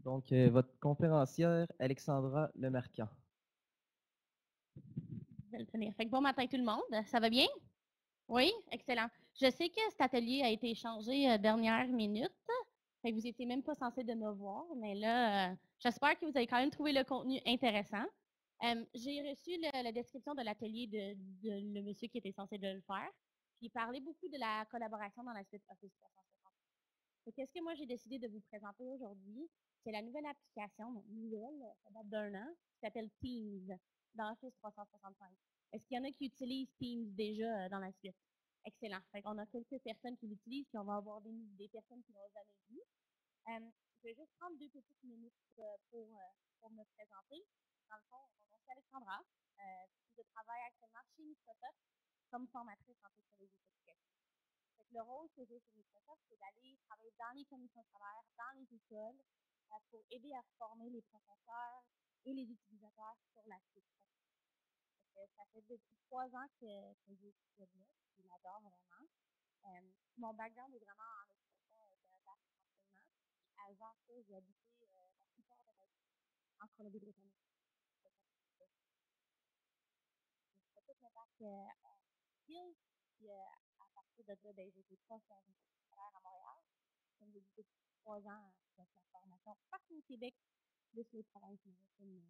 Donc, votre conférencière, Alexandra Lemarquand. Je vais le tenir. Fait que bon matin tout le monde. Ça va bien? Oui? Excellent. Je sais que cet atelier a été échangé dernière minute. Fait que vous n'étiez même pas censé de me voir, mais là, j'espère que vous avez quand même trouvé le contenu intéressant. J'ai reçu la description de l'atelier de le monsieur qui était censé de le faire. Puis il parlait beaucoup de la collaboration dans la suite Office 360. Qu'est-ce que moi j'ai décidé de vous présenter aujourd'hui? C'est la nouvelle application, donc nouvelle, ça date d'un an, qui s'appelle Teams dans Office 365. Est-ce qu'il y en a qui utilisent Teams déjà dans la suite? Excellent. Fait qu'on a quelques personnes qui l'utilisent, puis on va avoir des personnes qui ne l'ont jamais vu. Je vais juste prendre 2 petites minutes pour me présenter. Dans le fond, mon nom c'est Alexandra. Je travaille actuellement chez Microsoft comme formatrice en technologie d'application. Le rôle que j'ai chez Microsoft, c'est d'aller travailler dans les commissions scolaires, dans les écoles, pour aider à former les professeurs et les utilisateurs sur la suite. Ça fait depuis 3 ans que j'ai ce job-là. Je l'adore vraiment. Mon background est vraiment en éducation secondaire essentiellement. Avant ça, j'ai habité la plupart de ma vie en Colombie-Britannique. J'ai fait toute ma bac en skills, puis à partir de là, j'ai été prof dans une école scolaire à Montréal. Comme j'ai dit depuis 3 ans, avec la formation partout au Québec, plus les provinces maritimes.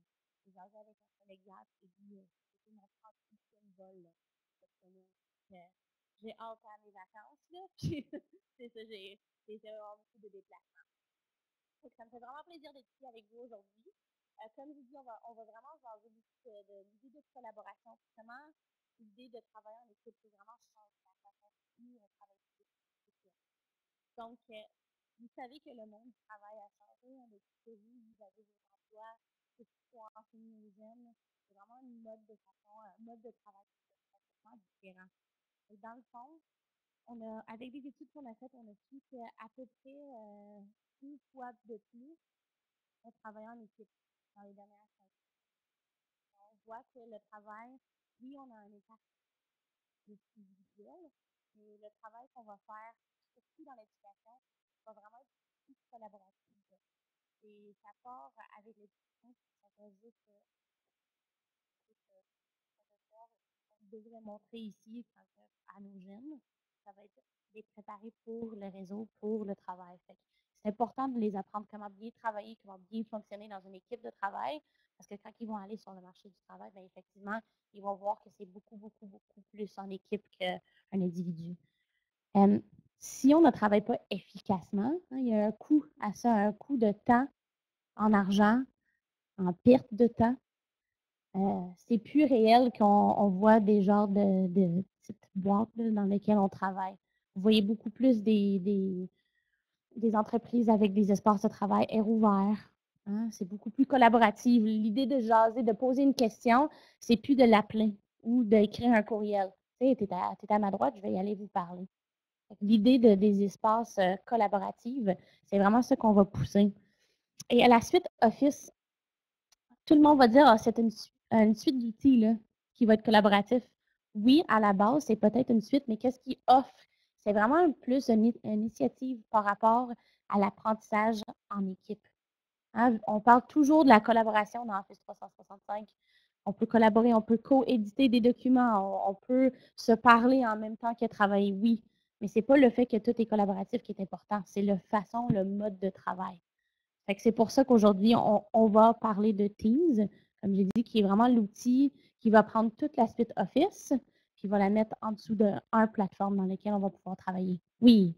J'ai jasé avec un collègue hier, et dit c'était mon 38e vol cette semaine. J'ai hâte à mes vacances, là, puis c'est ça, j'ai vraiment beaucoup de déplacements. Donc, ça me fait vraiment plaisir d'être ici avec vous aujourd'hui. Comme je vous dis, on va vraiment jaser beaucoup de l'idée de collaboration, comment l'idée de travailler en équipe peut vraiment changer la façon dont on travaille en équipe. Donc, vous savez que le monde du travail a changé hein, depuis que vous avez vos emplois, que ce soit enseigner aux jeunes. C'est vraiment un mode de travail qui est complètement différent. Et dans le fond, avec des études qu'on a faites, on a su qu'à peu près 2 fois de plus, on travaille en équipe dans les dernières 5 ans. On voit que le travail, oui, on a un impact plus individuel, mais le travail qu'on va faire, surtout dans l'éducation, va vraiment être plus collaboratif. Et ça part avec les discussions qui sont juste qu'on devrait montrer ici à nos jeunes. Ça va être les préparer pour le réseau, pour le travail. C'est important de les apprendre comment bien travailler, comment bien fonctionner dans une équipe de travail, parce que quand ils vont aller sur le marché du travail, bien, effectivement, ils vont voir que c'est beaucoup, beaucoup, beaucoup plus en équipe qu'un individu. Si on ne travaille pas efficacement, hein, il y a un coût à ça, un coût de temps, en argent, en perte de temps. C'est plus réel qu'on voit des genres de petites boîtes là, dans lesquelles on travaille. Vous voyez beaucoup plus des entreprises avec des espaces de travail air ouvert. Hein? C'est beaucoup plus collaboratif. L'idée de jaser, de poser une question, c'est plus de l'appeler ou d'écrire un courriel. Tu sais, tu es à ma droite, je vais y aller vous parler. L'idée des espaces collaboratifs, c'est vraiment ce qu'on va pousser. Et à la suite Office, tout le monde va dire, c'est une suite d'outils qui va être collaboratif. Oui, à la base, c'est peut-être une suite, mais qu'est-ce qu'il offre? C'est vraiment plus une initiative par rapport à l'apprentissage en équipe. Hein? On parle toujours de la collaboration dans Office 365. On peut collaborer, on peut co-éditer des documents, on peut se parler en même temps que travailler, oui. Mais ce n'est pas le fait que tout est collaboratif qui est important, c'est la façon, le mode de travail. C'est pour ça qu'aujourd'hui, on va parler de Teams, comme j'ai dit, qui est vraiment l'outil qui va prendre toute la suite Office, puis va la mettre en dessous d'une plateforme dans laquelle on va pouvoir travailler. Oui.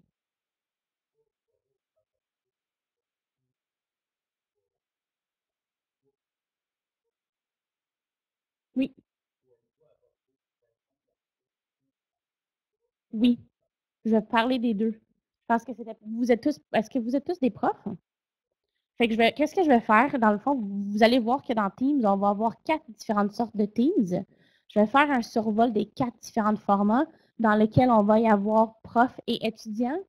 Oui. Oui. Je vais parler des deux. Je pense que vous êtes tous, est-ce que vous êtes tous des profs? Fait que qu'est-ce que je vais faire? Dans le fond, vous allez voir que dans Teams, on va avoir 4 différentes sortes de Teams. Je vais faire un survol des 4 différents formats dans lesquels on va y avoir profs et étudiants.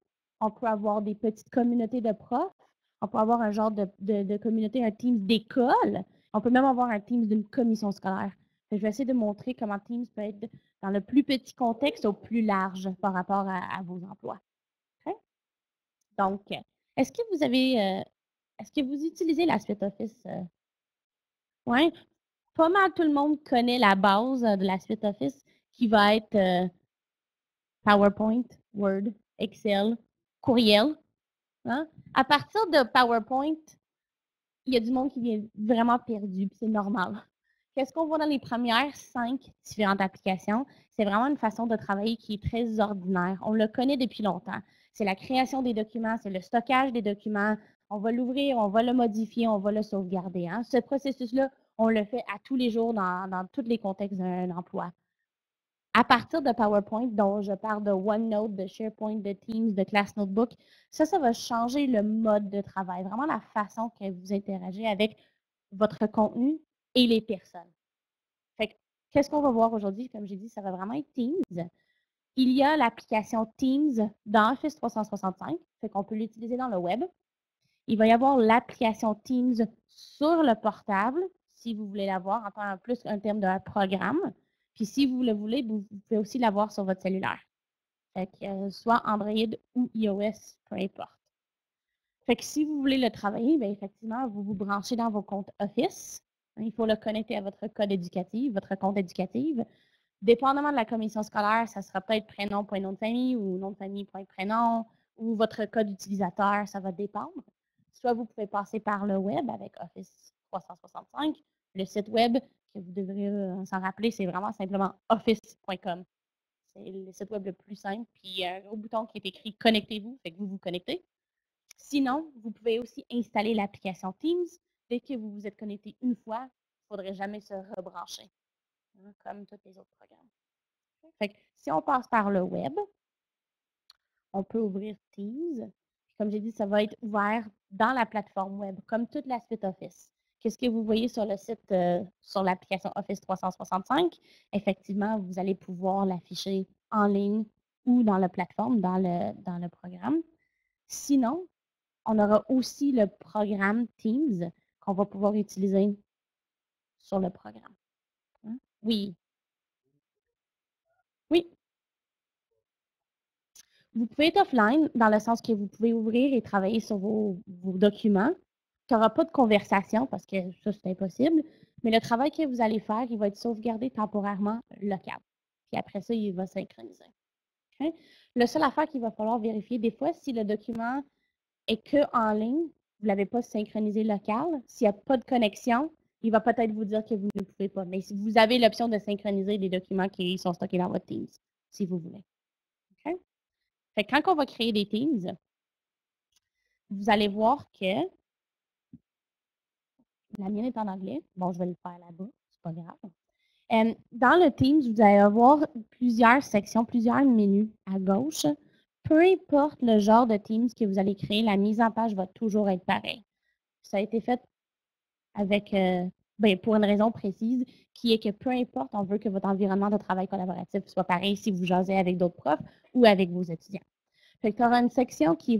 On peut avoir des petites communautés de profs. On peut avoir un genre de communauté, un Teams d'école. On peut même avoir un Teams d'une commission scolaire. Je vais essayer de montrer comment Teams peut être dans le plus petit contexte au plus large par rapport à vos emplois. Okay? Donc, est-ce que vous avez, est-ce que vous utilisez la suite Office? Oui, pas mal tout le monde connaît la base de la suite Office qui va être PowerPoint, Word, Excel, courriel. Hein? À partir de PowerPoint, il y a du monde qui vient vraiment perdu, puis c'est normal. Qu'est-ce qu'on voit dans les premières 5 différentes applications? C'est vraiment une façon de travailler qui est très ordinaire. On le connaît depuis longtemps. C'est la création des documents, c'est le stockage des documents. On va l'ouvrir, on va le modifier, on va le sauvegarder. Hein? Ce processus-là, on le fait à tous les jours dans tous les contextes d'un emploi. À partir de PowerPoint, dont je parle de OneNote, de SharePoint, de Teams, de Class Notebook, ça va changer le mode de travail, vraiment la façon que vous interagissez avec votre contenu et les personnes. Fait que, qu'est-ce qu'on va voir aujourd'hui? Comme j'ai dit, ça va vraiment être Teams. Il y a l'application Teams dans Office 365, fait qu'on peut l'utiliser dans le web. Il va y avoir l'application Teams sur le portable, si vous voulez l'avoir, en plus un terme d'un programme. Puis si vous le voulez, vous pouvez aussi l'avoir sur votre cellulaire. Fait que, soit Android ou iOS, peu importe. Fait que si vous voulez le travailler, bien effectivement, vous vous branchez dans vos comptes Office. Il faut le connecter à votre code éducatif, votre compte éducatif. Dépendamment de la commission scolaire, ça sera peut-être prénom, point nom de famille ou nom de famille, point prénom, ou votre code utilisateur, ça va dépendre. Soit vous pouvez passer par le web avec Office 365. Le site web, que vous devrez s'en rappeler, c'est vraiment simplement office.com. C'est le site web le plus simple. Puis il y a un gros bouton qui est écrit Connectez-vous, fait que vous vous connectez. Sinon, vous pouvez aussi installer l'application Teams. Dès que vous vous êtes connecté une fois, il ne faudrait jamais se rebrancher, hein, comme tous les autres programmes. Fait que, si on passe par le web, on peut ouvrir Teams. Comme j'ai dit, ça va être ouvert dans la plateforme web, comme toute la suite Office. Qu'est-ce que vous voyez sur le site, sur l'application Office 365? Effectivement, vous allez pouvoir l'afficher en ligne ou dans la plateforme, dans le programme. Sinon, on aura aussi le programme Teams qu'on va pouvoir utiliser sur le programme. Hein? Oui. Oui. Vous pouvez être offline dans le sens que vous pouvez ouvrir et travailler sur vos documents. Il n'y aura pas de conversation parce que ça, c'est impossible. Mais le travail que vous allez faire, il va être sauvegardé temporairement local. Puis après ça, il va synchroniser. Okay? La seule affaire qu'il va falloir vérifier, des fois, si le document est qu'en ligne, vous ne l'avez pas synchronisé local, s'il n'y a pas de connexion, il va peut-être vous dire que vous ne pouvez pas. Mais si vous avez l'option de synchroniser des documents qui sont stockés dans votre Teams, si vous voulez. Okay? Fait que quand on va créer des Teams, vous allez voir que la mienne est en anglais. Bon, je vais le faire là-bas, c'est pas grave. Dans le Teams, vous allez avoir plusieurs sections, plusieurs menus à gauche. Peu importe le genre de Teams que vous allez créer, la mise en page va toujours être pareille. Ça a été fait avec, pour une raison précise, qui est que peu importe, on veut que votre environnement de travail collaboratif soit pareil si vous jasez avec d'autres profs ou avec vos étudiants. Fait que tu auras une section qui est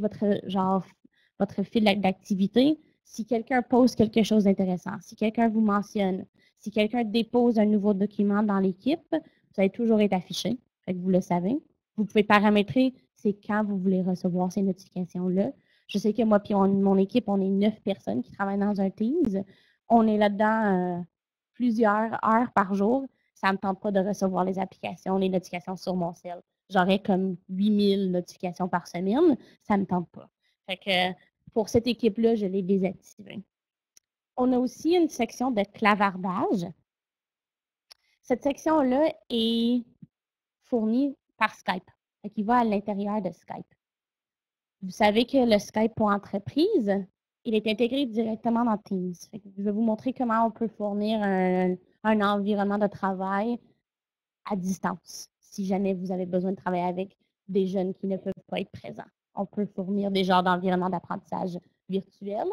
votre fil d'activité. Si quelqu'un pose quelque chose d'intéressant, si quelqu'un vous mentionne, si quelqu'un dépose un nouveau document dans l'équipe, ça va toujours être affiché. Fait que vous le savez. Vous pouvez paramétrer, c'est quand vous voulez recevoir ces notifications-là. Je sais que moi et mon équipe, on est 9 personnes qui travaillent dans un Teams. On est là-dedans plusieurs heures par jour. Ça ne me tente pas de recevoir les applications, les notifications sur mon cell. J'aurais comme 8000 notifications par semaine. Ça ne me tente pas. Fait que pour cette équipe-là, je l'ai désactivée. On a aussi une section de clavardage. Cette section-là est fournie par Skype. Fait qu'il va à l'intérieur de Skype. Vous savez que le Skype pour entreprise, il est intégré directement dans Teams. Fait que je vais vous montrer comment on peut fournir un environnement de travail à distance, si jamais vous avez besoin de travailler avec des jeunes qui ne peuvent pas être présents. On peut fournir des genres d'environnement d'apprentissage virtuel.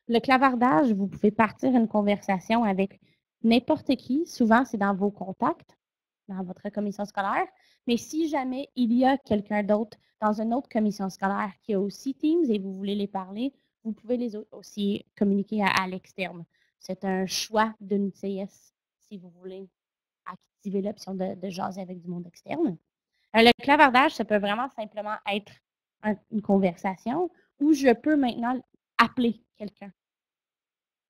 Le clavardage, vous pouvez partir une conversation avec n'importe qui. Souvent, c'est dans vos contacts, dans votre commission scolaire. Mais si jamais il y a quelqu'un d'autre dans une autre commission scolaire qui a aussi Teams et vous voulez les parler, vous pouvez les aussi communiquer à l'externe. C'est un choix d'une CS si vous voulez activer l'option de jaser avec du monde externe. Le clavardage, ça peut vraiment simplement être une conversation où je peux maintenant appeler quelqu'un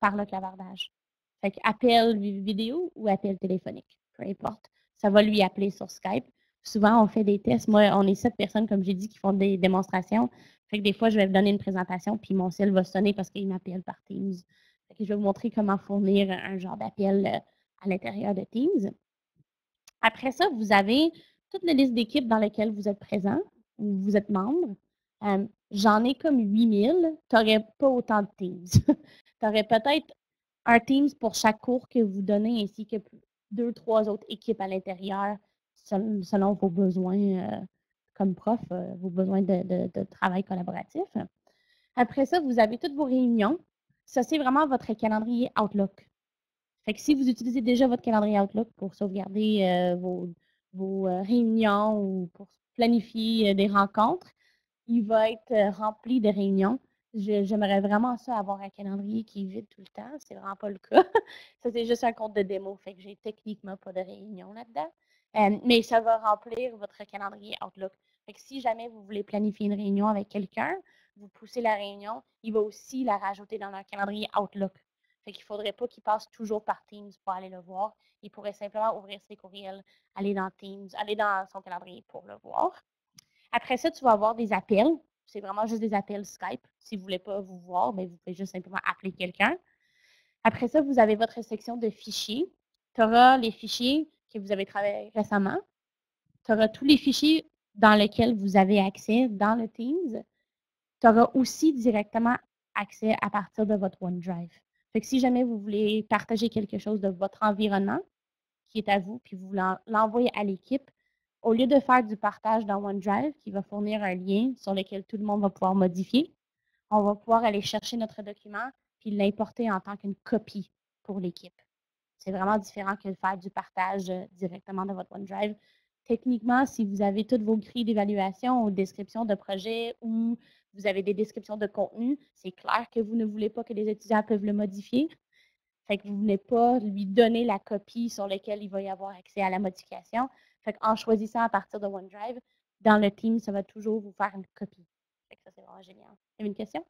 par le clavardage. Fait appel vidéo ou appel téléphonique, peu importe. Ça va lui appeler sur Skype. Souvent, on fait des tests. Moi, on est 7 personnes, comme j'ai dit, qui font des démonstrations. Fait que des fois, je vais vous donner une présentation, puis mon cell va sonner parce qu'il m'appelle par Teams. Fait que je vais vous montrer comment fournir un genre d'appel à l'intérieur de Teams. Après ça, vous avez toute la liste d'équipes dans lesquelles vous êtes présent ou vous êtes membre. J'en ai comme 8000. Tu n'aurais pas autant de Teams. Tu aurais peut-être un Teams pour chaque cours que vous donnez ainsi que 2, 3 autres équipes à l'intérieur selon vos besoins comme prof, vos besoins de travail collaboratif. Après ça, vous avez toutes vos réunions. Ça, c'est vraiment votre calendrier Outlook. Fait que si vous utilisez déjà votre calendrier Outlook pour sauvegarder vos réunions ou pour planifier des rencontres, il va être rempli de réunions. J'aimerais vraiment ça avoir un calendrier qui est vide tout le temps. C'est vraiment pas le cas. Ça, c'est juste un compte de démo. Fait que j'ai techniquement pas de réunion là-dedans. Mais ça va remplir votre calendrier Outlook. Fait que si jamais vous voulez planifier une réunion avec quelqu'un, vous poussez la réunion, il va aussi la rajouter dans leur calendrier Outlook. Fait qu'il ne faudrait pas qu'il passe toujours par Teams pour aller le voir. Il pourrait simplement ouvrir ses courriels, aller dans Teams, aller dans son calendrier pour le voir. Après ça, tu vas avoir des appels. C'est vraiment juste des appels Skype. Si vous ne voulez pas vous voir, bien, vous pouvez juste simplement appeler quelqu'un. Après ça, vous avez votre section de fichiers. Tu auras les fichiers que vous avez travaillé récemment. Tu auras tous les fichiers dans lesquels vous avez accès dans le Teams. Tu auras aussi directement accès à partir de votre OneDrive. Fait que si jamais vous voulez partager quelque chose de votre environnement qui est à vous, puis vous l'envoyez à l'équipe, au lieu de faire du partage dans OneDrive, qui va fournir un lien sur lequel tout le monde va pouvoir modifier, on va pouvoir aller chercher notre document puis l'importer en tant qu'une copie pour l'équipe. C'est vraiment différent que de faire du partage directement dans votre OneDrive. Techniquement, si vous avez toutes vos grilles d'évaluation ou descriptions de projet ou vous avez des descriptions de contenu, c'est clair que vous ne voulez pas que les étudiants peuvent le modifier. Fait que vous ne voulez pas lui donner la copie sur laquelle il va y avoir accès à la modification. Fait qu'en choisissant à partir de OneDrive, dans le team, ça va toujours vous faire une copie. Fait que ça, c'est vraiment génial. Vous avez une question?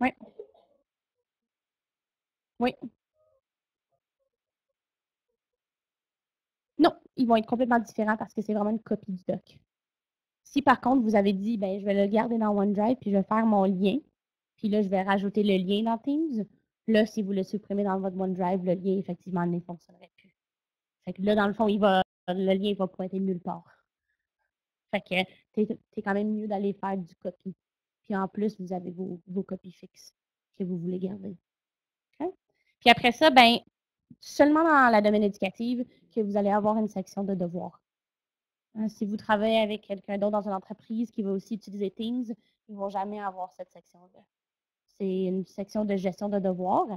Oui. Oui. Non, ils vont être complètement différents parce que c'est vraiment une copie du doc. Si par contre, vous avez dit, ben, je vais le garder dans OneDrive, puis je vais faire mon lien, puis là, je vais rajouter le lien dans Teams, là, si vous le supprimez dans votre OneDrive, le lien, effectivement, ne fonctionnerait plus. Fait que là, dans le fond, le lien va pointer nulle part. Fait que c'est quand même mieux d'aller faire du copie. Puis en plus, vous avez vos copies fixes que vous voulez garder. Okay? Puis après ça, ben, seulement dans la domaine éducative que vous allez avoir une section de devoirs. Si vous travaillez avec quelqu'un d'autre dans une entreprise qui va aussi utiliser Teams, ils ne vont jamais avoir cette section-là. C'est une section de gestion de devoirs.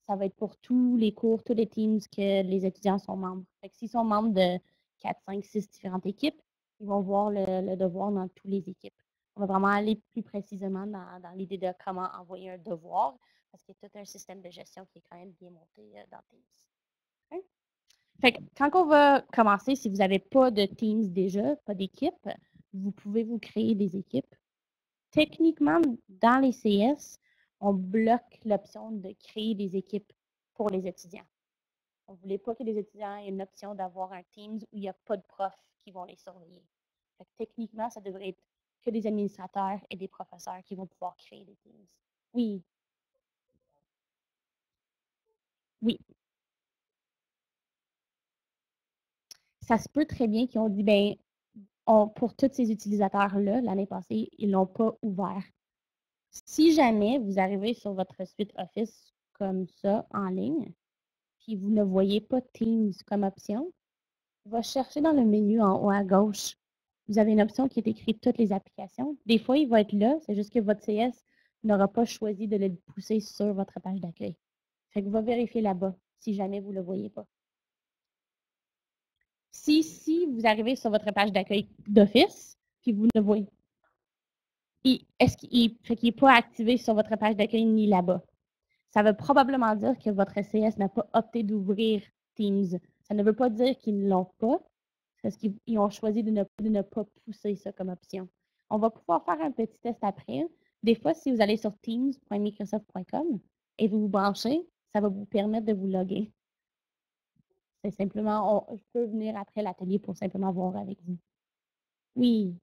Ça va être pour tous les cours, tous les Teams que les étudiants sont membres. S'ils sont membres de 4, 5, 6 différentes équipes, ils vont voir le devoir dans toutes les équipes. On va vraiment aller plus précisément dans l'idée de comment envoyer un devoir, parce qu'il y a tout un système de gestion qui est quand même bien monté dans Teams. Okay? Fait que quand on va commencer, si vous n'avez pas de Teams déjà, pas d'équipe, vous pouvez vous créer des équipes. Techniquement, dans les CS, on bloque l'option de créer des équipes pour les étudiants. On ne voulait pas que les étudiants aient une option d'avoir un Teams où il n'y a pas de profs qui vont les surveiller. Fait que techniquement, ça devrait être que des administrateurs et des professeurs qui vont pouvoir créer des Teams. Oui, oui. Ça se peut très bien qu'ils ont dit, ben, pour tous ces utilisateurs-là, l'année passée, ils ne l'ont pas ouvert. Si jamais vous arrivez sur votre suite Office comme ça en ligne, puis vous ne voyez pas Teams comme option, va chercher dans le menu en haut à gauche. Vous avez une option qui est écrite toutes les applications. Des fois, il va être là, c'est juste que votre CS n'aura pas choisi de le pousser sur votre page d'accueil. Fait que va vérifier là-bas si jamais vous ne le voyez pas. Si vous arrivez sur votre page d'accueil d'Office, puis vous ne voyez est-ce qu'il n'est pas activé sur votre page d'accueil ni là-bas? Ça veut probablement dire que votre CS n'a pas opté d'ouvrir Teams. Ça ne veut pas dire qu'ils ne l'ont pas. Parce qu'ils ont choisi de ne pas pousser ça comme option. On va pouvoir faire un petit test après. Des fois, si vous allez sur teams.microsoft.com et vous vous branchez, ça va vous permettre de vous loguer. C'est simplement, je peux venir après l'atelier pour simplement voir avec vous. Oui.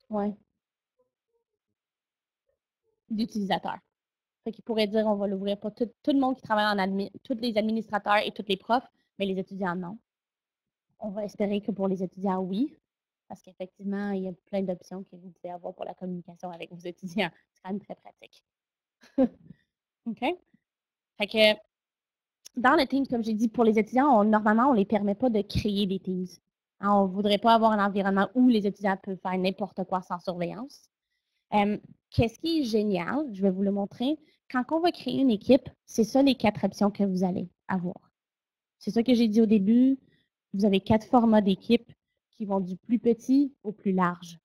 Ouais. D'utilisateurs. Fait qu'il pourrait dire, on va l'ouvrir pour tout le monde qui travaille en admin, tous les administrateurs et tous les profs, mais les étudiants, non. On va espérer que pour les étudiants, oui, parce qu'effectivement, il y a plein d'options que vous pouvez avoir pour la communication avec vos étudiants. C'est quand même très pratique. OK? Fait que dans le Teams, comme j'ai dit, pour les étudiants, normalement, on ne les permet pas de créer des Teams. Hein, on ne voudrait pas avoir un environnement où les étudiants peuvent faire n'importe quoi sans surveillance. Qu'est-ce qui est génial? Je vais vous le montrer. Quand on va créer une équipe, c'est ça les 4 options que vous allez avoir. C'est ça que j'ai dit au début. Vous avez 4 formats d'équipe qui vont du plus petit au plus large.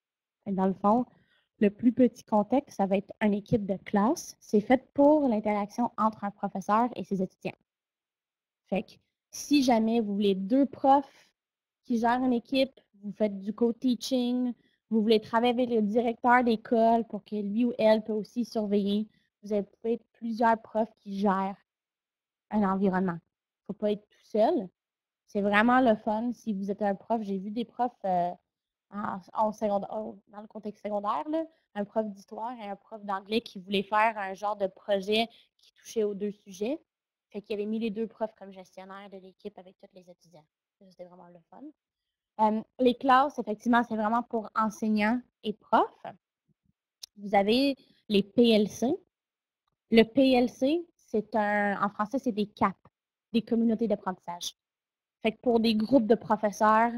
Et dans le fond, le plus petit contexte, ça va être une équipe de classe. C'est fait pour l'interaction entre un professeur et ses étudiants. Fait que si jamais vous voulez 2 profs qui gèrent une équipe, vous faites du co-teaching, vous voulez travailler avec le directeur d'école pour que lui ou elle peut aussi surveiller, vous avez peut-être plusieurs profs qui gèrent un environnement. Il ne faut pas être tout seul. C'est vraiment le fun si vous êtes un prof. J'ai vu des profs dans le contexte secondaire, là, un prof d'histoire et un prof d'anglais qui voulaient faire un genre de projet qui touchait aux 2 sujets. Fait qu'il avait mis les 2 profs comme gestionnaires de l'équipe avec tous les étudiants. C'était vraiment le fun. Les classes, effectivement, c'est vraiment pour enseignants et profs. Vous avez les PLC. Le PLC, en français, c'est des CAP, des communautés d'apprentissage. Fait que pour des groupes de professeurs,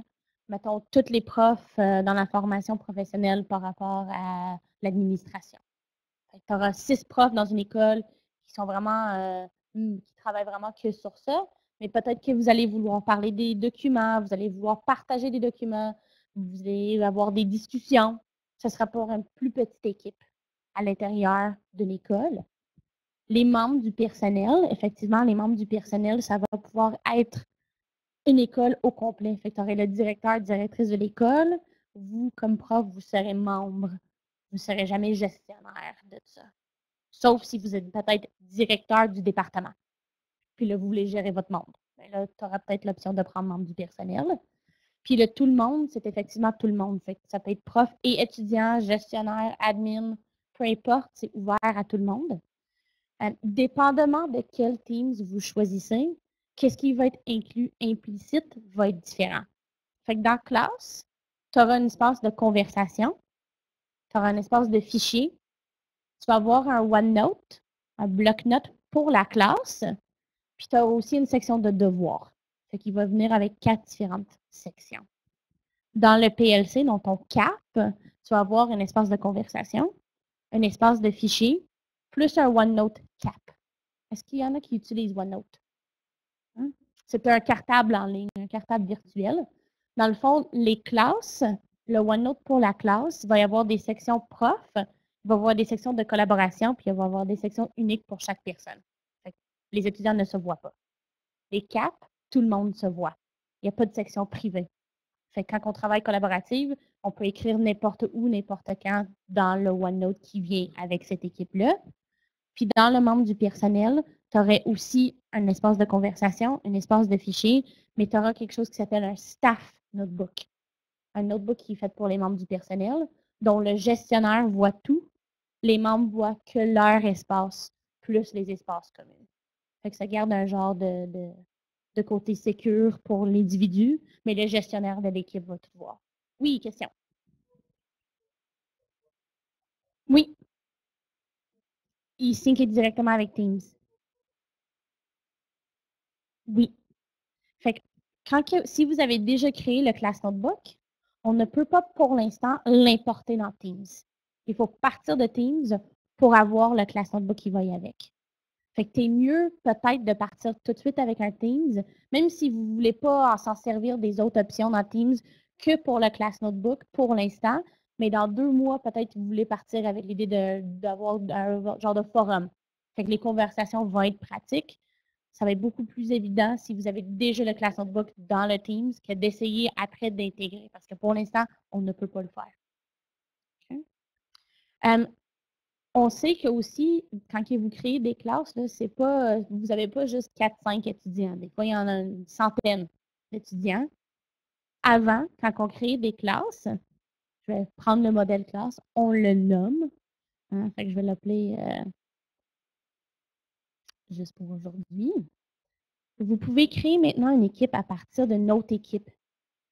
mettons tous les profs dans la formation professionnelle par rapport à l'administration. Tu auras 6 profs dans une école qui sont vraiment qui travaillent vraiment que sur ça, mais peut-être que vous allez vouloir parler des documents, vous allez vouloir partager des documents, vous allez avoir des discussions. Ce sera pour une plus petite équipe à l'intérieur de l'école. Les membres du personnel, effectivement, les membres du personnel, ça va pouvoir être une école au complet. Fait que tu aurais le directeur, directrice de l'école. Vous, comme prof, vous serez membre. Vous ne serez jamais gestionnaire de ça. Sauf si vous êtes peut-être directeur du département. Puis là, vous voulez gérer votre monde. Bien là, tu auras peut-être l'option de prendre membre du personnel. Puis le tout le monde, c'est effectivement tout le monde. Fait que ça peut être prof et étudiant, gestionnaire, admin, peu importe, c'est ouvert à tout le monde. Dépendamment de quel Teams vous choisissez, qu'est-ce qui va être inclus implicite va être différent. Fait que dans classe, tu auras un espace de conversation, tu auras un espace de fichier, tu vas avoir un OneNote, un bloc-notes pour la classe, puis tu auras aussi une section de devoirs. Fait qu'il va venir avec 4 différentes sections. Dans le PLC, dans ton CAP, tu vas avoir un espace de conversation, un espace de fichier, plus un OneNote CAP. Est-ce qu'il y en a qui utilisent OneNote? Hein? C'est un cartable en ligne, un cartable virtuel. Dans le fond, les classes, le OneNote pour la classe, il va y avoir des sections prof, il va y avoir des sections de collaboration, puis il va y avoir des sections uniques pour chaque personne. Les étudiants ne se voient pas. Les CAP, tout le monde se voit. Il n'y a pas de section privée. Fait que quand on travaille collaborative, on peut écrire n'importe où, n'importe quand dans le OneNote qui vient avec cette équipe-là. Puis dans le membre du personnel, tu aurais aussi un espace de conversation, un espace de fichier, mais tu auras quelque chose qui s'appelle un staff notebook. Un notebook qui est fait pour les membres du personnel, dont le gestionnaire voit tout. Les membres voient que leur espace, plus les espaces communs. Fait que ça garde un genre de côté sécure pour l'individu, mais le gestionnaire de l'équipe va tout voir. Oui, question. Oui, il sync directement avec Teams. Oui. Fait que si vous avez déjà créé le Class Notebook, on ne peut pas pour l'instant l'importer dans Teams. Il faut partir de Teams pour avoir le Class Notebook qui va y avec. Fait que c'est mieux peut-être de partir tout de suite avec un Teams, même si vous ne voulez pas s'en servir des autres options dans Teams que pour le Class Notebook pour l'instant, mais dans 2 mois, peut-être vous voulez partir avec l'idée d'avoir un genre de forum. Fait que les conversations vont être pratiques. Ça va être beaucoup plus évident si vous avez déjà le Class Notebook dans le Teams que d'essayer après d'intégrer, parce que pour l'instant, on ne peut pas le faire. Okay? On sait que aussi, quand vous créez des classes, c'est pas, vous n'avez pas juste 4-5 étudiants. Des fois, il y en a une centaine d'étudiants. Avant, quand on crée des classes, je vais prendre le modèle classe, on le nomme. Hein, fait que je vais l'appeler juste pour aujourd'hui. Vous pouvez créer maintenant une équipe à partir de notre équipe.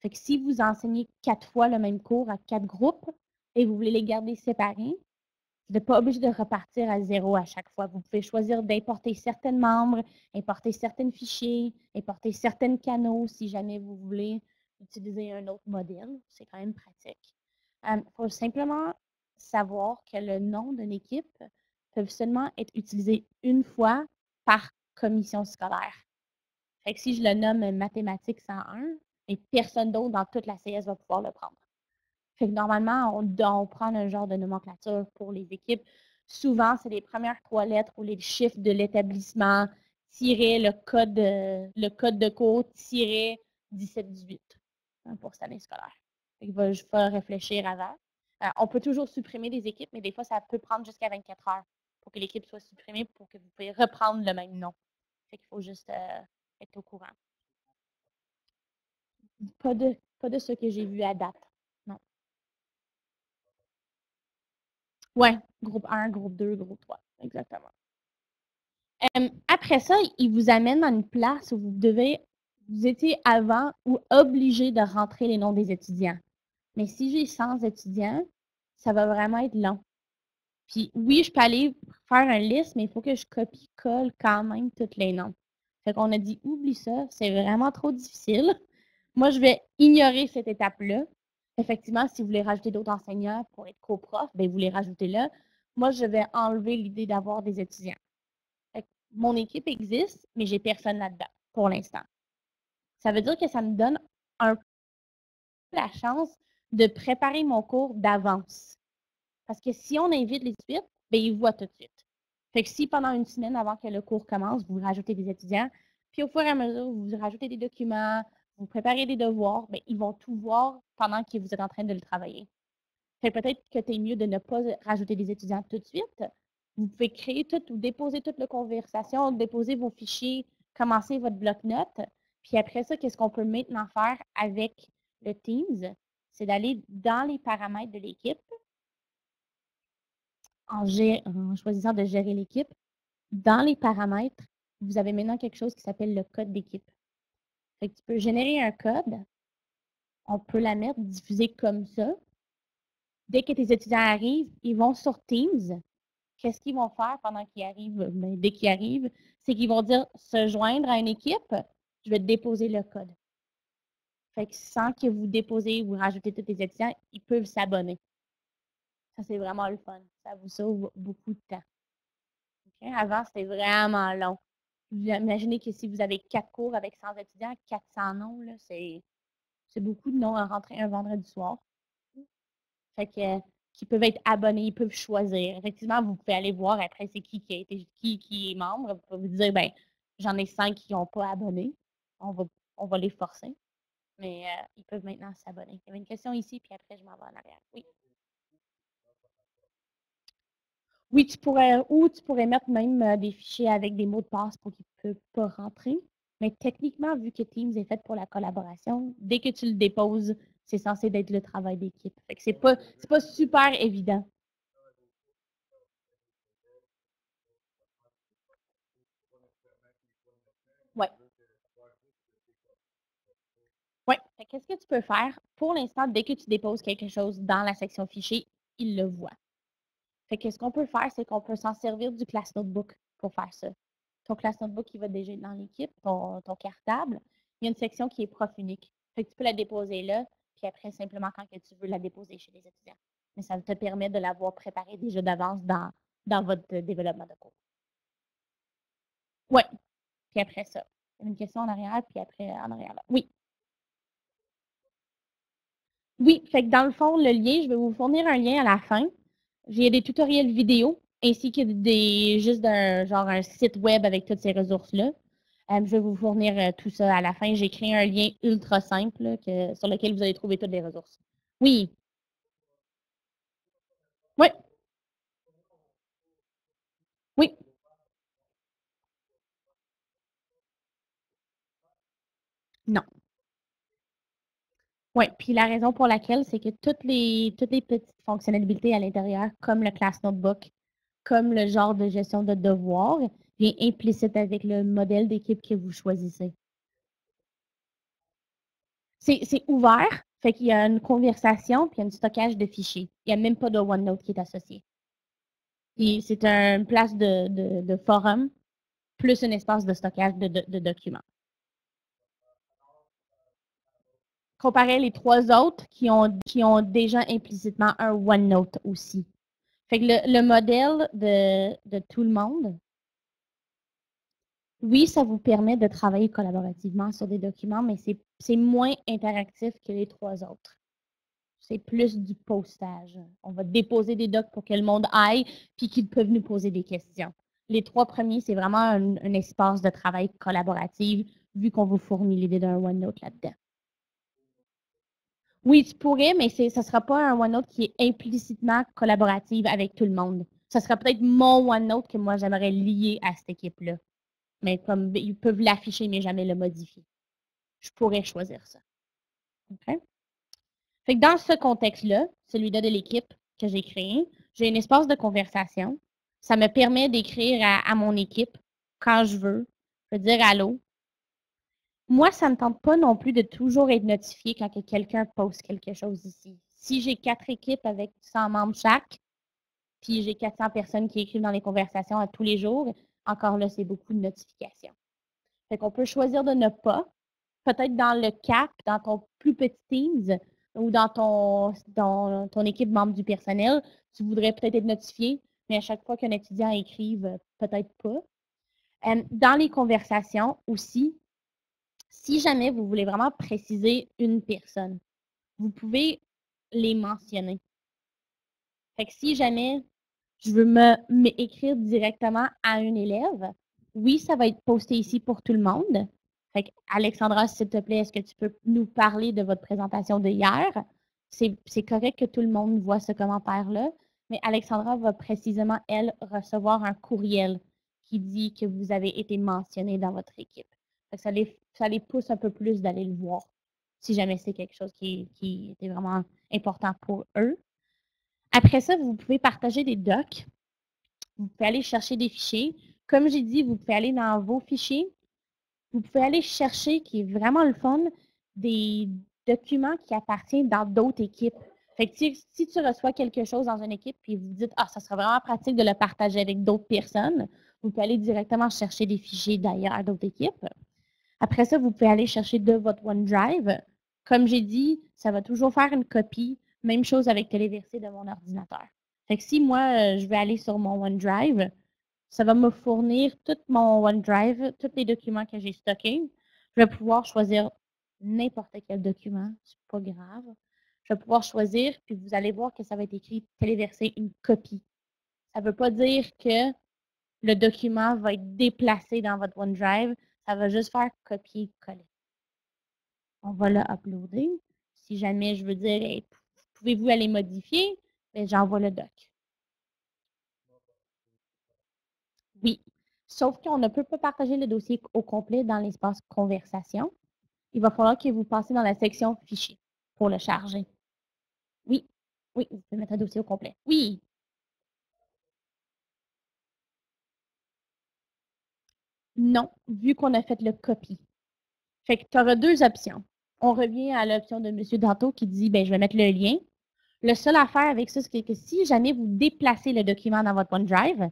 Fait que si vous enseignez 4 fois le même cours à 4 groupes et vous voulez les garder séparés, vous n'êtes pas obligé de repartir à zéro à chaque fois. Vous pouvez choisir d'importer certains membres, importer certains fichiers, importer certains canaux si jamais vous voulez utiliser un autre modèle. C'est quand même pratique. Il faut simplement savoir que le nom d'une équipe peut seulement être utilisé une fois par commission scolaire. Fait que si je le nomme mathématiques 101, et personne d'autre dans toute la CS va pouvoir le prendre. Fait que normalement, on prend un genre de nomenclature pour les équipes. Souvent, c'est les premières 3 lettres ou les chiffres de l'établissement, le code de cours, 17-18 pour cette année scolaire. Fait que je vais réfléchir avant. On peut toujours supprimer des équipes, mais des fois, ça peut prendre jusqu'à 24 heures pour que l'équipe soit supprimée pour que vous puissiez reprendre le même nom. Fait qu'il faut juste être au courant. Pas de ce que j'ai vu à date. Non. Ouais, groupe 1, groupe 2, groupe 3. Exactement. Après ça, il vous amène dans une place où vous étiez avant ou obligé de rentrer les noms des étudiants. Mais si j'ai 100 étudiants, ça va vraiment être long. Puis oui, je peux aller faire une liste, mais il faut que je copie-colle quand même tous les noms. Fait qu'on a dit, oublie ça, c'est vraiment trop difficile. Moi, je vais ignorer cette étape-là. Effectivement, si vous voulez rajouter d'autres enseignants pour être coprof, bien, vous les rajoutez là. Moi, je vais enlever l'idée d'avoir des étudiants. Fait que mon équipe existe, mais j'ai personne là-dedans pour l'instant. Ça veut dire que ça me donne un peu la chance de préparer mon cours d'avance. Parce que si on invite les suites, bien, ils voient tout de suite. Fait que si pendant une semaine avant que le cours commence, vous rajoutez des étudiants, puis au fur et à mesure, vous rajoutez des documents, vous préparez des devoirs, bien, ils vont tout voir pendant que vous êtes en train de le travailler. Fait peut-être que c'est mieux de ne pas rajouter des étudiants tout de suite. Vous pouvez créer tout ou déposer toute la conversation, déposer vos fichiers, commencer votre bloc-notes. Puis après ça, qu'est-ce qu'on peut maintenant faire avec le Teams? C'est d'aller dans les paramètres de l'équipe, en choisissant de gérer l'équipe. Dans les paramètres, vous avez maintenant quelque chose qui s'appelle le code d'équipe. Fait que tu peux générer un code, on peut la mettre diffusée comme ça. Dès que tes étudiants arrivent, ils vont sur Teams. Qu'est-ce qu'ils vont faire pendant qu'ils arrivent? Ben, dès qu'ils arrivent, c'est qu'ils vont dire se joindre à une équipe, je vais déposer le code. Fait que sans que vous déposez ou rajoutez tous tes étudiants, ils peuvent s'abonner. Ça, c'est vraiment le fun. Ça vous sauve beaucoup de temps. Okay? Avant, c'était vraiment long. Vous imaginez que si vous avez 4 cours avec 100 étudiants, 400 noms, c'est beaucoup de noms à rentrer un vendredi soir. Fait que qui peuvent être abonnés, ils peuvent choisir. Effectivement, vous pouvez aller voir après c'est qui est membre. Vous pouvez vous dire, ben, j'en ai 5 qui n'ont pas abonné. On va les forcer. Mais ils peuvent maintenant s'abonner. Il y avait une question ici, puis après, je m'en vais en arrière. Oui. Oui, tu pourrais mettre même des fichiers avec des mots de passe pour qu'ils ne peuvent pas rentrer. Mais techniquement, vu que Teams est fait pour la collaboration, dès que tu le déposes, c'est censé être le travail d'équipe. Fait que c'est pas super évident. Ouais. Oui. Qu'est-ce que tu peux faire? Pour l'instant, dès que tu déposes quelque chose dans la section fichiers, il le voit. Fait que ce qu'on peut faire, c'est qu'on peut s'en servir du Class Notebook pour faire ça. Ton Class Notebook, il va déjà être dans l'équipe, ton cartable. Il y a une section qui est prof unique. Fait que tu peux la déposer là, puis après, simplement quand que tu veux la déposer chez les étudiants. Mais ça te permet de l'avoir préparée déjà d'avance dans votre développement de cours. Oui. Puis après ça. Il y a une question en arrière, puis après en arrière là. Oui. Oui, fait que dans le fond, le lien, je vais vous fournir un lien à la fin. J'ai des tutoriels vidéo ainsi que juste un site web avec toutes ces ressources-là. Je vais vous fournir tout ça à la fin. J'ai créé un lien ultra simple là, sur lequel vous allez trouver toutes les ressources. Oui, oui, oui, non. Oui, puis la raison pour laquelle, c'est que toutes les petites fonctionnalités à l'intérieur, comme le Class Notebook, comme le genre de gestion de devoirs, vient implicite avec le modèle d'équipe que vous choisissez. C'est ouvert, fait qu'il y a une conversation puis un stockage de fichiers. Il n'y a même pas de OneNote qui est associé. Puis c'est une place de forum plus un espace de stockage de documents. Comparé les trois autres qui ont déjà implicitement un OneNote aussi. Fait que le modèle de tout le monde, oui, ça vous permet de travailler collaborativement sur des documents, mais c'est moins interactif que les trois autres. C'est plus du postage. On va déposer des docs pour que le monde aille, puis qu'ils peuvent nous poser des questions. Les trois premiers, c'est vraiment un espace de travail collaboratif, vu qu'on vous fournit l'idée d'un OneNote là-dedans. Oui, tu pourrais, mais ça ne sera pas un OneNote qui est implicitement collaboratif avec tout le monde. Ça sera peut-être mon OneNote que moi, j'aimerais lier à cette équipe-là. Mais comme ils peuvent l'afficher, mais jamais le modifier. Je pourrais choisir ça. OK? Fait que dans ce contexte-là, celui-là de l'équipe que j'ai créé, j'ai un espace de conversation. Ça me permet d'écrire à mon équipe quand je veux. Je peux dire allô. Moi, ça ne me tente pas non plus de toujours être notifié quand quelqu'un poste quelque chose ici. Si j'ai 4 équipes avec 100 membres chaque, puis j'ai 400 personnes qui écrivent dans les conversations à tous les jours, encore là, c'est beaucoup de notifications. Fait qu'on peut choisir de ne pas. Peut-être dans le CAP, dans ton plus petit Teams ou dans ton équipe membre du personnel, tu voudrais peut-être être notifié, mais à chaque fois qu'un étudiant écrive, peut-être pas. Dans les conversations aussi, si jamais vous voulez vraiment préciser une personne, vous pouvez les mentionner. Fait que si jamais je veux m'écrire directement à un élève, oui, ça va être posté ici pour tout le monde. Fait que Alexandra, s'il te plaît, est-ce que tu peux nous parler de votre présentation de hier? C'est correct que tout le monde voit ce commentaire-là, mais Alexandra va précisément, elle, recevoir un courriel qui dit que vous avez été mentionné dans votre équipe. Fait que ça les pousse un peu plus d'aller le voir, si jamais c'est quelque chose qui était vraiment important pour eux. Après ça, vous pouvez partager des docs. Vous pouvez aller chercher des fichiers. Comme j'ai dit, vous pouvez aller dans vos fichiers. Vous pouvez aller chercher, qui est vraiment le fun, des documents qui appartiennent dans d'autres équipes. Fait que si tu reçois quelque chose dans une équipe et vous dites, ah, ça serait vraiment pratique de le partager avec d'autres personnes, vous pouvez aller directement chercher des fichiers d'ailleurs d'autres équipes. Après ça, vous pouvez aller chercher de votre OneDrive. Comme j'ai dit, ça va toujours faire une copie. Même chose avec Téléversé de mon ordinateur. Fait que si moi, je vais aller sur mon OneDrive, ça va me fournir tout mon OneDrive, tous les documents que j'ai stockés. Je vais pouvoir choisir n'importe quel document. C'est pas grave. Je vais pouvoir choisir, puis vous allez voir que ça va être écrit Téléverser une copie. Ça ne veut pas dire que le document va être déplacé dans votre OneDrive. Ça va juste faire copier-coller. On va le uploader. Si jamais je veux dire, hey, pouvez-vous aller modifier, ben, j'envoie le doc. Oui. Sauf qu'on ne peut pas partager le dossier au complet dans l'espace conversation. Il va falloir que vous passiez dans la section fichier pour le charger. Oui. Oui, vous pouvez mettre un dossier au complet. Oui. Non, vu qu'on a fait le copy. Fait que tu auras deux options. On revient à l'option de M. Danto qui dit, ben, je vais mettre le lien. Le seul affaire avec ça, c'est que si jamais vous déplacez le document dans votre OneDrive,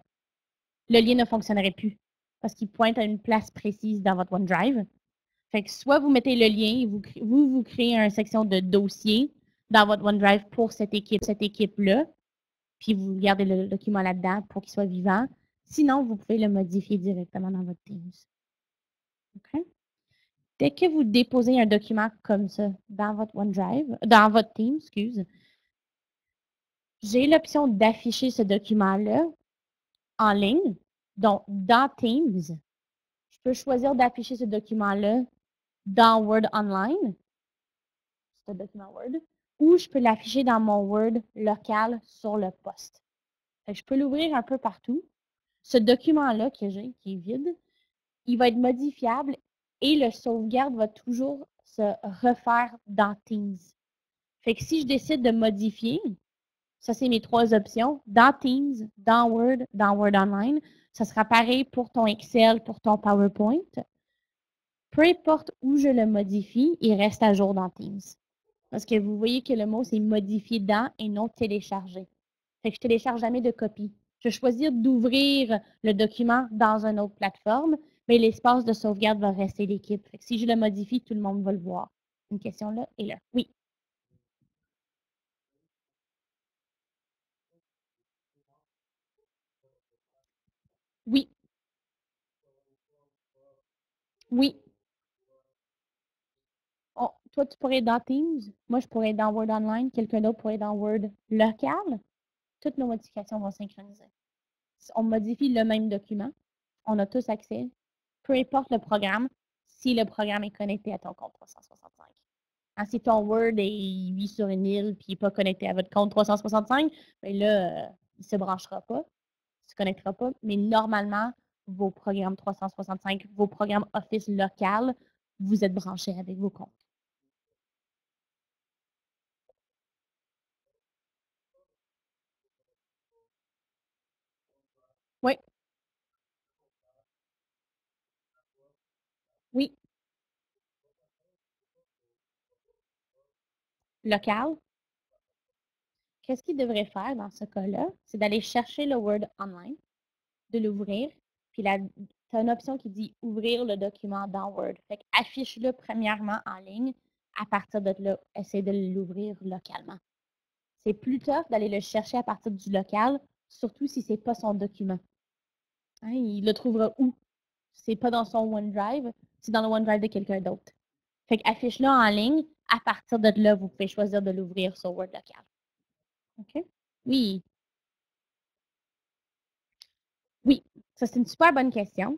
le lien ne fonctionnerait plus parce qu'il pointe à une place précise dans votre OneDrive. Fait que soit vous mettez le lien, vous créez une section de dossier dans votre OneDrive pour cette équipe-là, puis vous gardez le document là-dedans pour qu'il soit vivant. Sinon, vous pouvez le modifier directement dans votre Teams. OK? dès que vous déposez un document comme ça dans votre OneDrive, dans votre Teams, j'ai l'option d'afficher ce document-là en ligne. Donc, dans Teams, je peux choisir d'afficher ce document-là dans Word Online, ce document Word, ou je peux l'afficher dans mon Word local sur le poste. Je peux l'ouvrir un peu partout. Ce document-là que j'ai, qui est vide, il va être modifiable et le sauvegarde va toujours se refaire dans Teams. Fait que si je décide de modifier, ça c'est mes 3 options, dans Teams, dans Word Online, ça sera pareil pour ton Excel, pour ton PowerPoint. Peu importe où je le modifie, il reste à jour dans Teams. Parce que vous voyez que le mot c'est modifié dans et non téléchargé. Fait que je ne télécharge jamais de copie. Je vais choisir d'ouvrir le document dans une autre plateforme, mais l'espace de sauvegarde va rester l'équipe. Si je le modifie, tout le monde va le voir. Une question là et là. Oui. Oui. Oui. Oh, toi, tu pourrais être dans Teams. Moi, je pourrais être dans Word Online. Quelqu'un d'autre pourrait être dans Word local. Toutes nos modifications vont synchroniser. On modifie le même document. On a tous accès. Peu importe le programme, si le programme est connecté à ton compte 365. Si ton Word est 8 sur une île et il n'est pas connecté à votre compte 365, bien là, il ne se branchera pas, il ne se connectera pas. Mais normalement, vos programmes 365, vos programmes Office local, vous êtes branchés avec vos comptes. Oui. Oui. Local. Qu'est-ce qu'il devrait faire dans ce cas-là? C'est d'aller chercher le Word Online, de l'ouvrir, puis tu as une option qui dit ouvrir le document dans Word. Fait affiche-le premièrement en ligne. À partir de là, essaie de l'ouvrir localement. C'est plus tough d'aller le chercher à partir du local, surtout si ce n'est pas son document. Hein, il le trouvera où? C'est pas dans son OneDrive, c'est dans le OneDrive de quelqu'un d'autre. Fait affiche-le en ligne. À partir de là, vous pouvez choisir de l'ouvrir sur Word local. OK? Oui. Oui, ça c'est une super bonne question.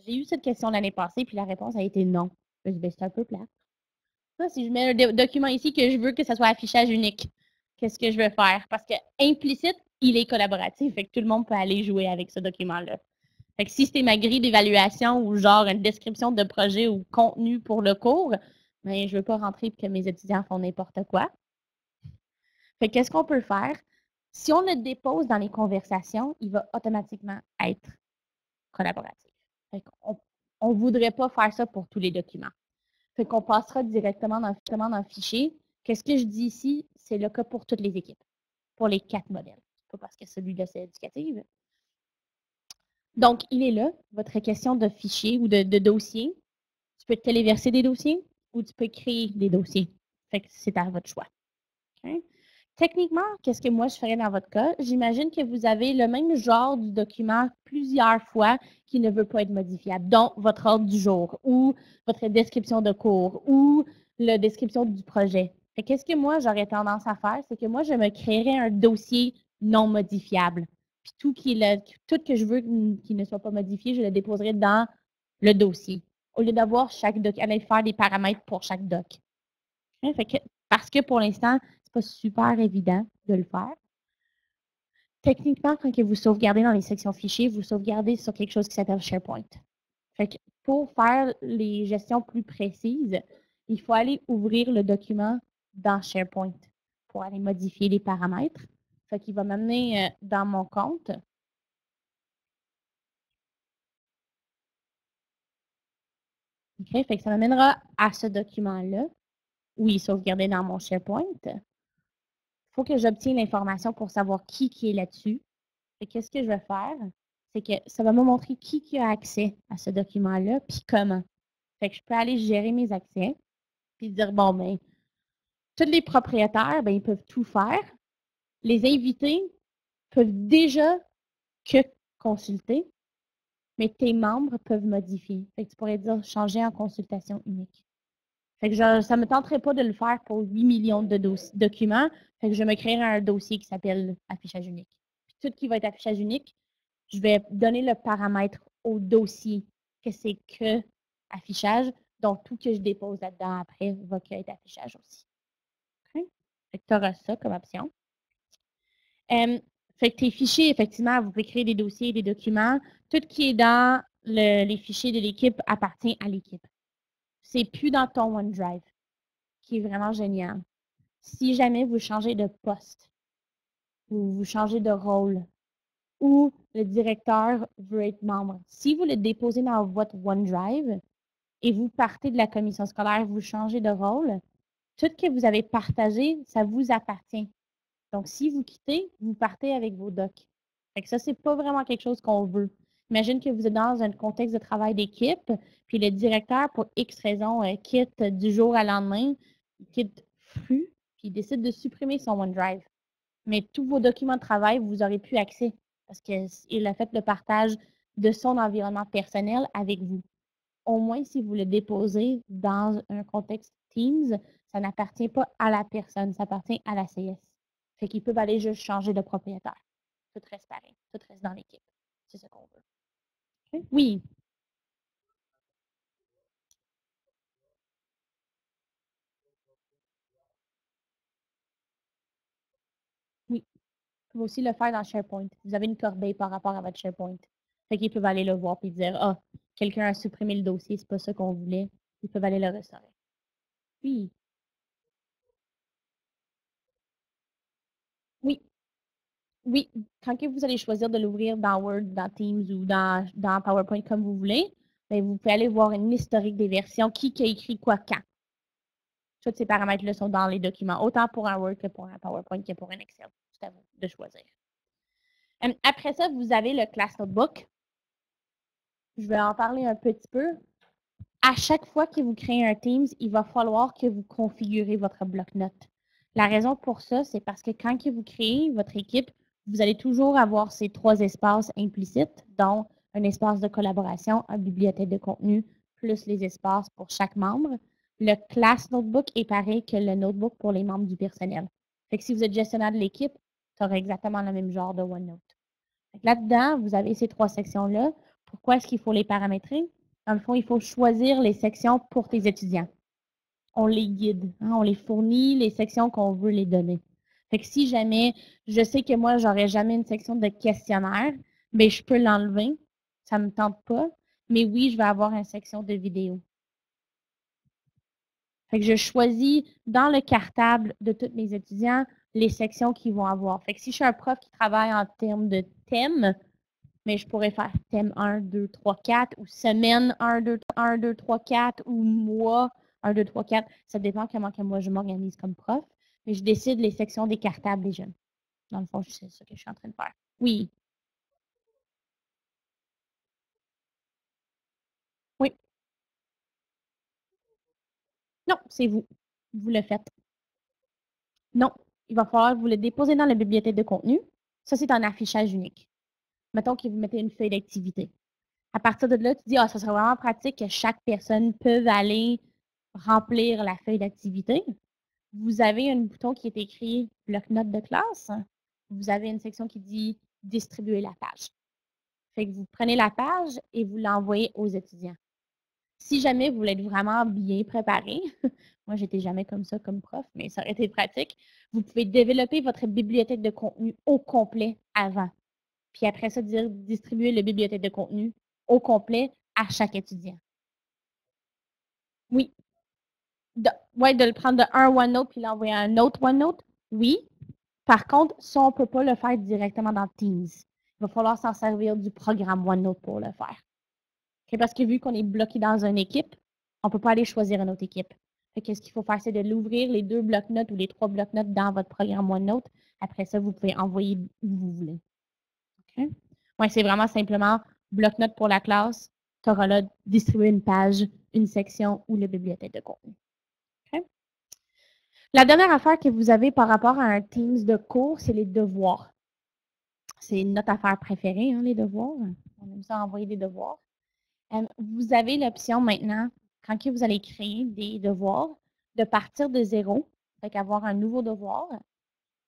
J'ai eu cette question l'année passée, puis la réponse a été non. C'est un peu plat. Si je mets un document ici que je veux que ça soit affichage unique, qu'est-ce que je veux faire? Parce que implicite, il est collaboratif, fait que tout le monde peut aller jouer avec ce document-là. Fait que si c'était ma grille d'évaluation ou genre une description de projet ou contenu pour le cours, ben, je ne veux pas rentrer et que mes étudiants font n'importe quoi. Fait qu'est-ce qu'on peut faire? Si on le dépose dans les conversations, il va automatiquement être collaboratif. On ne voudrait pas faire ça pour tous les documents. Fait qu'on passera directement dans le fichier. Qu'est-ce que je dis ici? C'est le cas pour toutes les équipes, pour les 4 modèles. Pas parce que celui-là, c'est éducatif. Donc, il est là, votre question de fichier ou de dossier. Tu peux téléverser des dossiers ou tu peux créer des dossiers. Fait que c'est à votre choix. Okay? Techniquement, qu'est-ce que moi je ferais dans votre cas? J'imagine que vous avez le même genre du document plusieurs fois qui ne veut pas être modifiable, dont votre ordre du jour ou votre description de cours ou la description du projet. Qu'est-ce que moi j'aurais tendance à faire? C'est que moi, je me créerais un dossier non modifiable. Puis tout que je veux qui ne soit pas modifié, je le déposerai dans le dossier. Au lieu d'avoir chaque doc, aller faire des paramètres pour chaque doc. Parce que pour l'instant, c'est pas super évident de le faire. Techniquement, quand vous sauvegardez dans les sections fichiers, vous sauvegardez sur quelque chose qui s'appelle SharePoint. Pour faire les gestions plus précises, il faut aller ouvrir le document dans SharePoint pour aller modifier les paramètres. Il va m'amener dans mon compte. Ça m'amènera à ce document-là où il est sauvegardé dans mon SharePoint. Il faut que j'obtienne l'information pour savoir qui est là-dessus. Qu'est-ce que je vais faire? C'est que ça va me montrer qui a accès à ce document-là, puis comment. Je peux aller gérer mes accès, puis dire, bon, ben, tous les propriétaires, ben, ils peuvent tout faire. Les invités peuvent déjà que consulter, mais tes membres peuvent modifier. Fait que tu pourrais dire changer en consultation unique. Fait que ça ne me tenterait pas de le faire pour 8 millions de documents. Fait que je me créerai un dossier qui s'appelle affichage unique. Puis tout qui va être affichage unique, je vais donner le paramètre au dossier que c'est que affichage. Donc, tout que je dépose là-dedans après va être affichage aussi. Okay? Fait que tu auras ça comme option. Fait que tes fichiers, effectivement, vous pouvez créer des dossiers, des documents. Tout qui est dans les fichiers de l'équipe appartient à l'équipe. C'est plus dans ton OneDrive, qui est vraiment génial. Si jamais vous changez de poste ou vous changez de rôle ou le directeur veut être membre, si vous le déposez dans votre OneDrive et vous partez de la commission scolaire, vous changez de rôle, tout ce que vous avez partagé, ça vous appartient. Donc, si vous quittez, vous partez avec vos docs. Fait que ça, c'est pas vraiment quelque chose qu'on veut. Imagine que vous êtes dans un contexte de travail d'équipe, puis le directeur, pour X raison, quitte du jour au lendemain, il quitte flux, puis il décide de supprimer son OneDrive. Mais tous vos documents de travail, vous n'aurez plus accès parce qu'il a fait le partage de son environnement personnel avec vous. Au moins, si vous le déposez dans un contexte Teams, ça n'appartient pas à la personne, ça appartient à la CS. Fait qu'ils peuvent aller juste changer de propriétaire. Tout reste pareil, tout reste dans l'équipe. C'est ce qu'on veut. Okay? Oui, oui. Vous pouvez aussi le faire dans SharePoint. Vous avez une corbeille par rapport à votre SharePoint. Fait qu'ils peuvent aller le voir et dire ah, quelqu'un a supprimé le dossier, c'est pas ça qu'on voulait. Ils peuvent aller le restaurer. Oui, oui, oui. Quand que vous allez choisir de l'ouvrir dans Word, dans Teams ou dans PowerPoint comme vous voulez, bien, vous pouvez aller voir une historique des versions, qui a écrit quoi quand. Tous ces paramètres-là sont dans les documents, autant pour un Word que pour un PowerPoint que pour un Excel. C'est à vous de choisir. Après ça, vous avez le Class Notebook. Je vais en parler un petit peu. À chaque fois que vous créez un Teams, il va falloir que vous configurez votre bloc-notes. La raison pour ça, c'est parce que quand que vous créez votre équipe, vous allez toujours avoir ces 3 espaces implicites, dont un espace de collaboration, une bibliothèque de contenu, plus les espaces pour chaque membre. Le Class Notebook est pareil que le Notebook pour les membres du personnel. Fait que si vous êtes gestionnaire de l'équipe, tu auras exactement le même genre de OneNote. Là-dedans, vous avez ces 3 sections-là. Pourquoi est-ce qu'il faut les paramétrer? Dans le fond, il faut choisir les sections pour tes étudiants. On les guide, hein, on les fournit, les sections qu'on veut les donner. Fait que si jamais, je sais que moi, j'aurais jamais une section de questionnaire, mais je peux l'enlever. Ça ne me tente pas. Mais oui, je vais avoir une section de vidéo. Fait que je choisis dans le cartable de tous mes étudiants les sections qu'ils vont avoir. Fait que si je suis un prof qui travaille en termes de thème, mais je pourrais faire thème 1, 2, 3, 4 ou semaine 1, 2, 3, 4 ou mois 1, 2, 3, 4. Ça dépend comment que moi je m'organise comme prof. Mais je décide les sections des cartables des jeunes. Dans le fond, c'est ça que je suis en train de faire. Oui, oui. Non, c'est vous. Vous le faites. Non, il va falloir que vous le déposer dans la bibliothèque de contenu. Ça, c'est un affichage unique. Mettons que vous mettez une feuille d'activité. À partir de là, tu dis, ah, ça serait vraiment pratique que chaque personne peut aller remplir la feuille d'activité. Vous avez un bouton qui est écrit bloc-notes de classe. Vous avez une section qui dit distribuer la page. Fait que vous prenez la page et vous l'envoyez aux étudiants. Si jamais vous voulez être vraiment bien préparé, moi j'étais jamais comme ça comme prof, mais ça aurait été pratique, vous pouvez développer votre bibliothèque de contenu au complet avant. Puis après ça, dire distribuer la bibliothèque de contenu au complet à chaque étudiant. Oui. Ouais, de le prendre de un OneNote puis l'envoyer à un autre OneNote, oui. Par contre, ça, on ne peut pas le faire directement dans Teams. Il va falloir s'en servir du programme OneNote pour le faire. Okay? Parce que vu qu'on est bloqué dans une équipe, on ne peut pas aller choisir une autre équipe. Qu'est-ce qu'il faut faire, c'est de l'ouvrir les 2 blocs-notes ou les 3 blocs-notes dans votre programme OneNote. Après ça, vous pouvez envoyer où vous voulez. Okay? Ouais, c'est vraiment simplement bloc-notes pour la classe. Tu auras là distribuer une page, une section ou la bibliothèque de contenu. Okay? La dernière affaire que vous avez par rapport à un Teams de cours, c'est les devoirs. C'est notre affaire préférée, hein, les devoirs. On aime ça envoyer des devoirs. Vous avez l'option maintenant, quand que vous allez créer des devoirs, de partir de zéro, fait qu'avoir un nouveau devoir.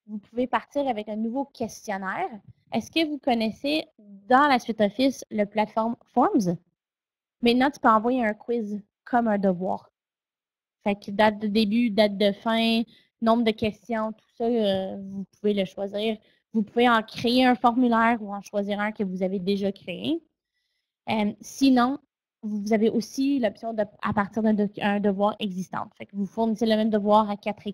Vous pouvez partir avec un nouveau questionnaire. Est-ce que vous connaissez dans la suite Office le plateforme Forms? Maintenant, tu peux envoyer un quiz comme un devoir. Fait que date de début, date de fin, nombre de questions, tout ça, vous pouvez le choisir. Vous pouvez en créer un formulaire ou en choisir un que vous avez déjà créé. Sinon, vous avez aussi l'option de, à partir d'un devoir existant. Fait que vous fournissez le même devoir à quatre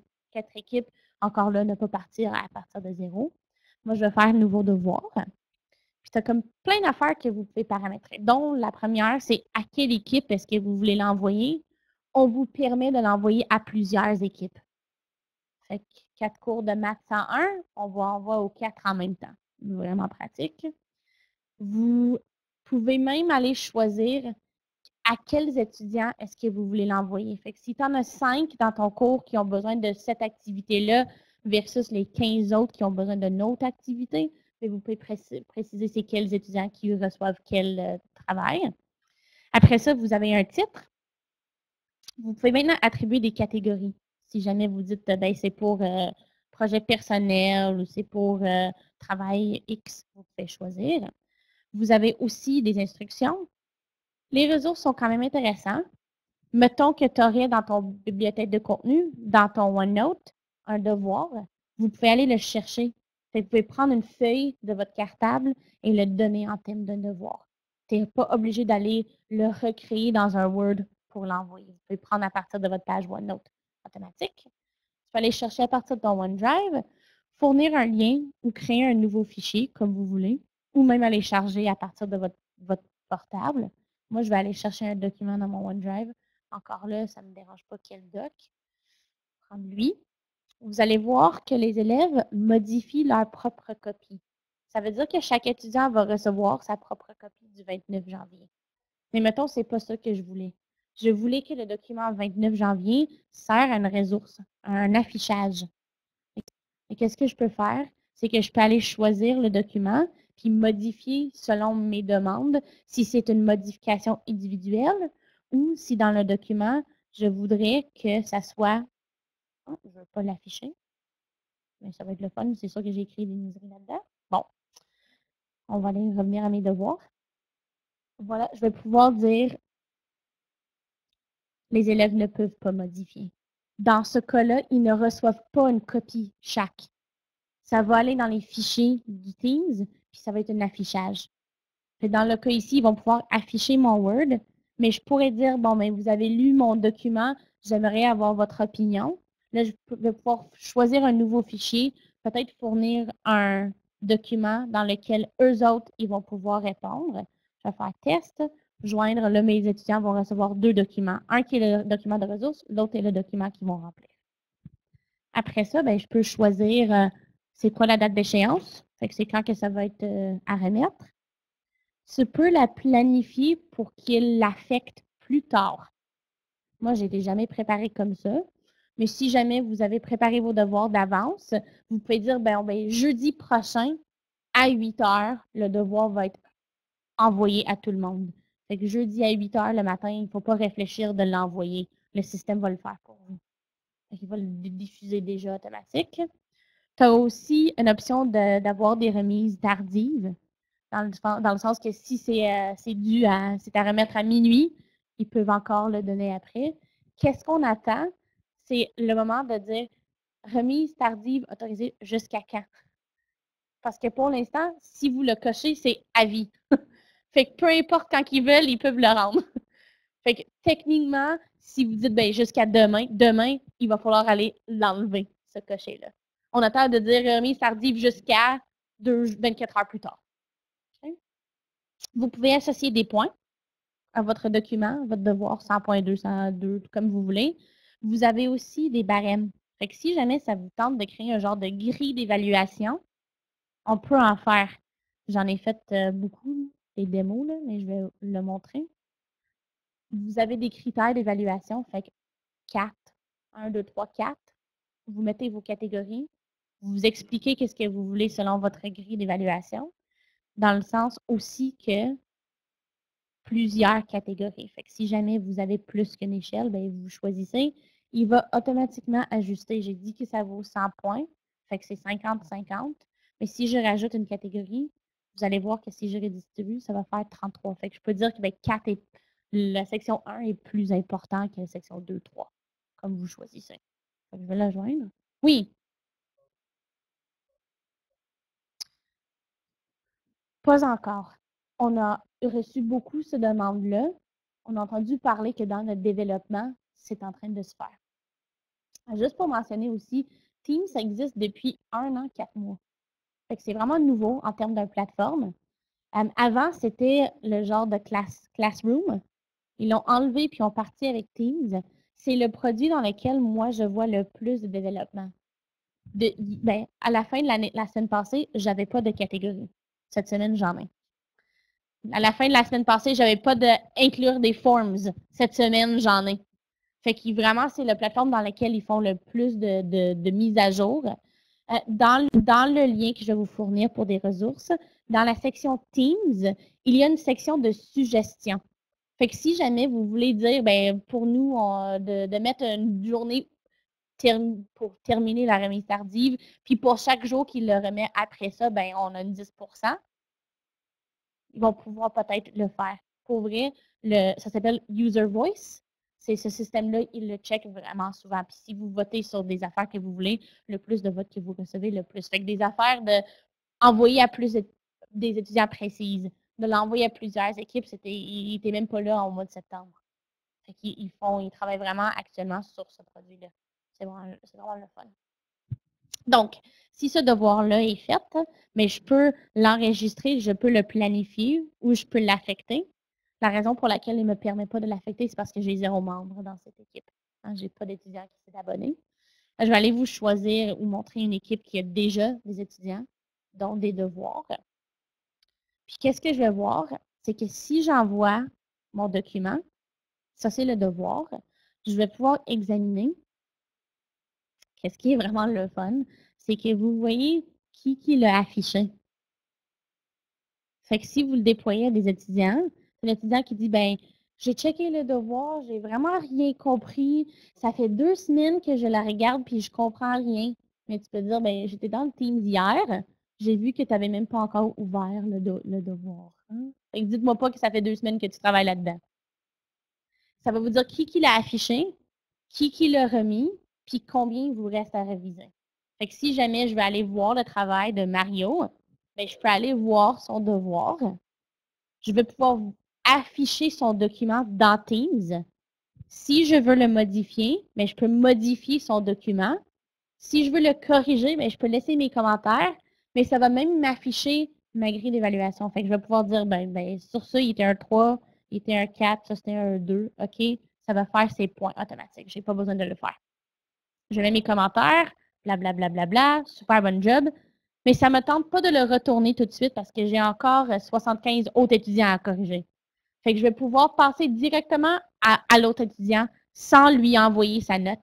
équipes. Encore là, ne pas partir à partir de zéro. Moi, je vais faire un nouveau devoir. Puis, tu as comme plein d'affaires que vous pouvez paramétrer, dont la première, c'est à quelle équipe est-ce que vous voulez l'envoyer. On vous permet de l'envoyer à plusieurs équipes. Fait que 4 cours de maths 101, on va envoyer aux 4 en même temps. Vraiment pratique. Vous pouvez même aller choisir à quels étudiants est-ce que vous voulez l'envoyer. Fait que si tu en as 5 dans ton cours qui ont besoin de cette activité-là versus les 15 autres qui ont besoin d'une autre activité, vous pouvez préciser c'est quels étudiants qui reçoivent quel travail. Après ça, vous avez un titre. Vous pouvez maintenant attribuer des catégories. Si jamais vous dites ben, c'est pour projet personnel ou c'est pour travail X, vous pouvez choisir. Vous avez aussi des instructions. Les ressources sont quand même intéressants. Mettons que tu aurais dans ton bibliothèque de contenu, dans ton OneNote, un devoir, vous pouvez aller le chercher. Vous pouvez prendre une feuille de votre cartable et le donner en thème de devoir. Tu n'es pas obligé d'aller le recréer dans un Word pour l'envoyer. Vous pouvez prendre à partir de votre page OneNote automatique. Tu peux aller chercher à partir de ton OneDrive, fournir un lien ou créer un nouveau fichier comme vous voulez, ou même aller charger à partir de votre portable. Moi, je vais aller chercher un document dans mon OneDrive. Encore là, ça ne me dérange pas quel doc. Prendre lui. Vous allez voir que les élèves modifient leur propre copie. Ça veut dire que chaque étudiant va recevoir sa propre copie du 29 janvier. Mais mettons, ce n'est pas ça que je voulais. Je voulais que le document 29 janvier sert à une ressource, à un affichage. Et qu'est-ce que je peux faire? C'est que je peux aller choisir le document puis modifier selon mes demandes si c'est une modification individuelle ou si dans le document, je voudrais que ça soit. Oh, je ne veux pas l'afficher, mais ça va être le fun. C'est sûr que j'ai écrit des niaiseries là-dedans. Bon, on va aller revenir à mes devoirs. Voilà, je vais pouvoir dire les élèves ne peuvent pas modifier. Dans ce cas-là, ils ne reçoivent pas une copie chaque. Ça va aller dans les fichiers du Teams, puis ça va être un affichage. Puis dans le cas ici, ils vont pouvoir afficher mon Word, mais je pourrais dire, bon, mais vous avez lu mon document, j'aimerais avoir votre opinion. Là, je vais pouvoir choisir un nouveau fichier, peut-être fournir un document dans lequel eux autres, ils vont pouvoir répondre. Je vais faire test, joindre, là, mes étudiants vont recevoir 2 documents. Un qui est le document de ressources, l'autre est le document qu'ils vont remplir. Après ça, ben, je peux choisir c'est quoi la date d'échéance. C'est quand que ça va être à remettre. Tu peux la planifier pour qu'il l'affecte plus tard. Moi, je n'ai jamais préparé comme ça. Mais si jamais vous avez préparé vos devoirs d'avance, vous pouvez dire, ben, jeudi prochain, à 8 heures, le devoir va être envoyé à tout le monde. Fait que jeudi à 8 heures le matin, il ne faut pas réfléchir de l'envoyer. Le système va le faire pour vous. Il va le diffuser déjà automatique. Tu as aussi une option d'avoir des remises tardives, dans le sens que si c'est à remettre à minuit, ils peuvent encore le donner après. Qu'est-ce qu'on attend? C'est le moment de dire remise tardive autorisée jusqu'à quand? Parce que pour l'instant, si vous le cochez, c'est à vie. Fait que peu importe quand ils veulent, ils peuvent le rendre. Fait que techniquement, si vous dites jusqu'à demain, il va falloir aller l'enlever, ce cocher-là. On attend de dire remise tardive jusqu'à 24 heures plus tard. Okay? Vous pouvez associer des points à votre document, votre devoir 100.2, 102, comme vous voulez. Vous avez aussi des barèmes. Fait que si jamais ça vous tente de créer un genre de grille d'évaluation, on peut en faire. J'en ai fait beaucoup, des démos, là, mais je vais le montrer. Vous avez des critères d'évaluation, fait que 4, 1, 2, 3, 4. Vous mettez vos catégories. vous expliquez qu'est-ce que vous voulez selon votre grille d'évaluation, dans le sens aussi que plusieurs catégories. Fait que si jamais vous avez plus qu'une échelle, bien, vous choisissez. Il va automatiquement ajuster. J'ai dit que ça vaut 100 points, fait que c'est 50-50. Mais si je rajoute une catégorie, vous allez voir que si je redistribue, ça va faire 33. Fait que je peux dire que bien, la section 1 est plus importante que la section 2-3, comme vous choisissez. Fait que je vais la joindre. Oui, pas encore. On a reçu beaucoup ces demandes-là. On a entendu parler que dans notre développement, c'est en train de se faire. Juste pour mentionner aussi, Teams, ça existe depuis 1 an, 4 mois. Fait que c'est vraiment nouveau en termes de plateforme. Avant, c'était le genre de Classroom. Ils l'ont enlevé puis ont parti avec Teams. C'est le produit dans lequel moi, je vois le plus de développement. À la fin de la semaine passée, je n'avais pas de catégorie. Cette semaine, j'en ai. À la fin de la semaine passée, je n'avais pas d'inclure des forms. Cette semaine, j'en ai. Fait que vraiment, c'est la plateforme dans laquelle ils font le plus de mises à jour. Dans le lien que je vais vous fournir pour des ressources, dans la section Teams, il y a une section de suggestions. Fait que si jamais vous voulez dire, ben pour nous, de mettre une journée pour terminer la remise tardive, puis pour chaque jour qu'il le remet après ça, ben on a une 10 ils vont pouvoir peut-être le faire. Pour vrai, ça s'appelle User Voice. C'est ce système-là, il le check vraiment souvent. Puis si vous votez sur des affaires que vous voulez, le plus de votes que vous recevez, le plus. Fait que des affaires d'envoyer à des étudiants précises, de l'envoyer à plusieurs équipes, il n'était même pas là au mois de septembre. Fait qu'ils ils travaillent vraiment actuellement sur ce produit-là. C'est vraiment le fun. Donc, si ce devoir-là est fait, mais je peux l'enregistrer, je peux le planifier ou je peux l'affecter. La raison pour laquelle il ne me permet pas de l'affecter, c'est parce que j'ai 0 membre dans cette équipe. Hein, je n'ai pas d'étudiants qui s'est abonné. Je vais aller vous choisir ou montrer une équipe qui a déjà des étudiants, dont des devoirs. Puis, qu'est-ce que je vais voir? C'est que si j'envoie mon document, ça c'est le devoir, je vais pouvoir examiner. Qu'est-ce qui est vraiment le fun, c'est que vous voyez qui l'a affiché. Fait que si vous le déployez à des étudiants, c'est l'étudiant qui dit, ben, j'ai checké le devoir, j'ai vraiment rien compris. Ça fait 2 semaines que je la regarde puis je comprends rien. Mais tu peux dire, ben, j'étais dans le Teams hier, j'ai vu que tu n'avais même pas encore ouvert le devoir. Hein? Fait que dites-moi pas que ça fait 2 semaines que tu travailles là-dedans. Ça va vous dire qui l'a affiché, qui l'a remis, puis combien il vous reste à réviser. Fait que si jamais je vais aller voir le travail de Mario, ben, je peux aller voir son devoir. Je vais pouvoir afficher son document dans Teams. Si je veux le modifier, ben, je peux modifier son document. Si je veux le corriger, ben, je peux laisser mes commentaires, mais ça va même m'afficher ma grille d'évaluation. Fait que je vais pouvoir dire, sur ça, il était un 3, il était un 4, ça c'était un 2. OK, ça va faire ses points automatiques. Je n'ai pas besoin de le faire. Je mets mes commentaires, blablabla, bla, bla, bla, super bon job. Mais ça ne me tente pas de le retourner tout de suite parce que j'ai encore 75 autres étudiants à corriger. Fait que je vais pouvoir passer directement à l'autre étudiant sans lui envoyer sa note.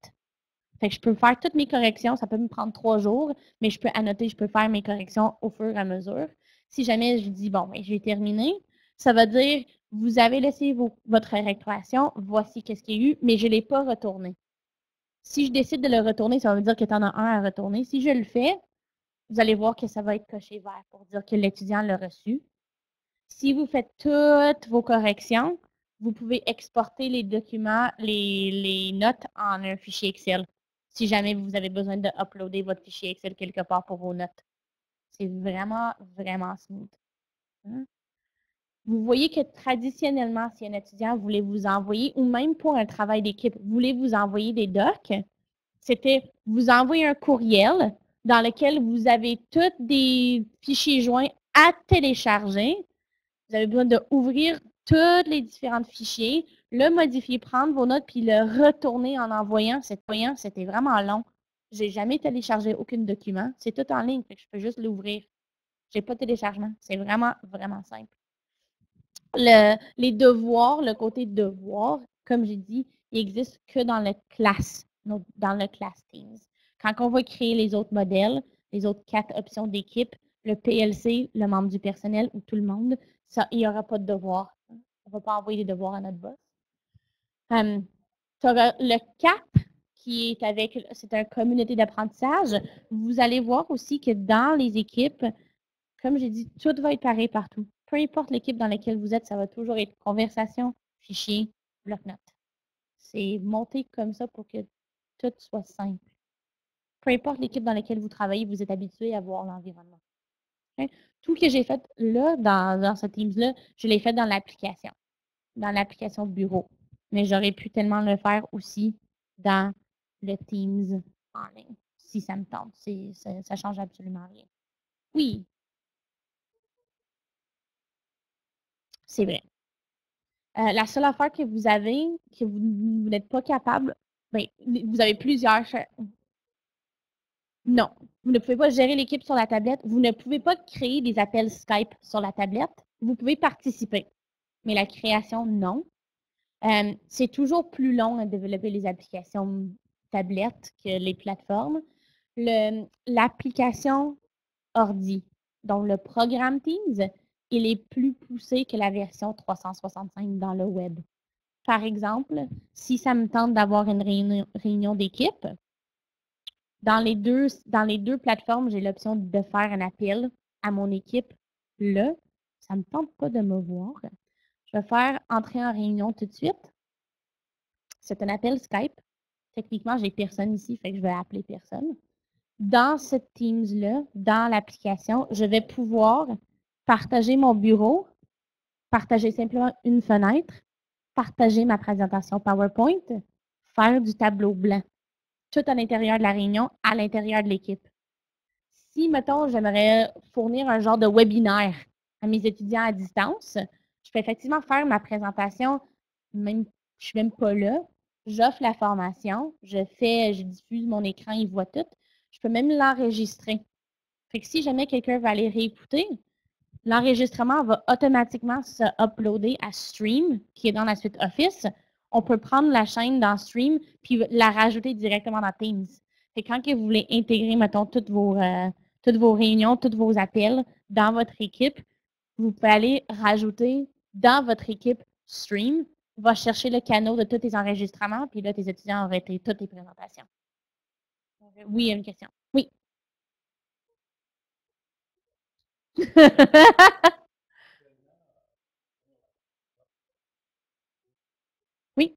Fait que je peux faire toutes mes corrections. Ça peut me prendre 3 jours, mais je peux annoter, je peux faire mes corrections au fur et à mesure. Si jamais je dis, bon, j'ai terminé, ça va dire, vous avez laissé votre récréation, voici qu'est-ce qu'il y a eu, mais je ne l'ai pas retourné. Si je décide de le retourner, ça va me dire que tu en as un à retourner. Si je le fais, vous allez voir que ça va être coché vert pour dire que l'étudiant l'a reçu. Si vous faites toutes vos corrections, vous pouvez exporter les documents, les notes en un fichier Excel. Si jamais vous avez besoin de uploader votre fichier Excel quelque part pour vos notes. C'est vraiment, vraiment smooth. Vous voyez que traditionnellement, si un étudiant voulait vous envoyer, ou même pour un travail d'équipe, voulait vous envoyer des docs, c'était vous envoyer un courriel dans lequel vous avez tous des fichiers joints à télécharger. Vous avez besoin d'ouvrir tous les différents fichiers, le modifier, prendre vos notes, puis le retourner en envoyant. C'était vraiment long. Je n'ai jamais téléchargé aucun document. C'est tout en ligne, fait que je peux juste l'ouvrir. Je n'ai pas de téléchargement. C'est vraiment, vraiment simple. Les devoirs, le côté devoir, comme j'ai dit, il n'existe que dans le class Teams. Quand on va créer les autres modèles, les autres 4 options d'équipe, le PLC, le membre du personnel ou tout le monde, ça, il n'y aura pas de devoir. On ne va pas envoyer des devoirs à notre boss. Tu auras le CAP, qui est avec, c'est une communauté d'apprentissage. Vous allez voir aussi que dans les équipes, comme j'ai dit, tout va être pareil partout. Peu importe l'équipe dans laquelle vous êtes, ça va toujours être conversation, fichier, bloc-notes. C'est monté comme ça pour que tout soit simple. Peu importe l'équipe dans laquelle vous travaillez, vous êtes habitué à voir l'environnement. Okay? Tout ce que j'ai fait là, dans ce Teams-là, je l'ai fait dans l'application bureau. Mais j'aurais pu tellement le faire aussi dans le Teams en ligne, si ça me tente. Ça ne change absolument rien. Oui, c'est vrai. La seule affaire que vous avez, que vous n'êtes pas capable, ben, vous avez plusieurs. Non, vous ne pouvez pas gérer l'équipe sur la tablette. Vous ne pouvez pas créer des appels Skype sur la tablette. Vous pouvez participer, mais la création, non. C'est toujours plus long à développer les applications tablettes que les plateformes. L'application ordi, donc le programme Teams, il est plus poussé que la version 365 dans le web. Par exemple, si ça me tente d'avoir une réunion d'équipe, dans les deux plateformes, j'ai l'option de faire un appel à mon équipe là. Ça ne me tente pas de me voir. Je vais faire entrer en réunion tout de suite. C'est un appel Skype. Techniquement, j'ai personne ici, fait que je vais appeler personne. Dans ce Teams-là, dans l'application, je vais pouvoir partager mon bureau, partager simplement une fenêtre, partager ma présentation PowerPoint, faire du tableau blanc, tout à l'intérieur de la réunion, à l'intérieur de l'équipe. Si, mettons, j'aimerais fournir un genre de webinaire à mes étudiants à distance, je peux effectivement faire ma présentation, même je ne suis même pas là, j'offre la formation, je diffuse mon écran, il voit tout. Je peux même l'enregistrer. Fait que si jamais quelqu'un va aller réécouter, l'enregistrement va automatiquement se uploader à Stream, qui est dans la suite Office. On peut prendre la chaîne dans Stream puis la rajouter directement dans Teams. Fait que quand que vous voulez intégrer, mettons, toutes vos réunions, tous vos appels dans votre équipe, vous pouvez aller rajouter dans votre équipe Stream, va chercher le canal de tous tes enregistrements, puis là, tes étudiants auraient été toutes tes présentations. Oui, il y a une question. Oui. Oui.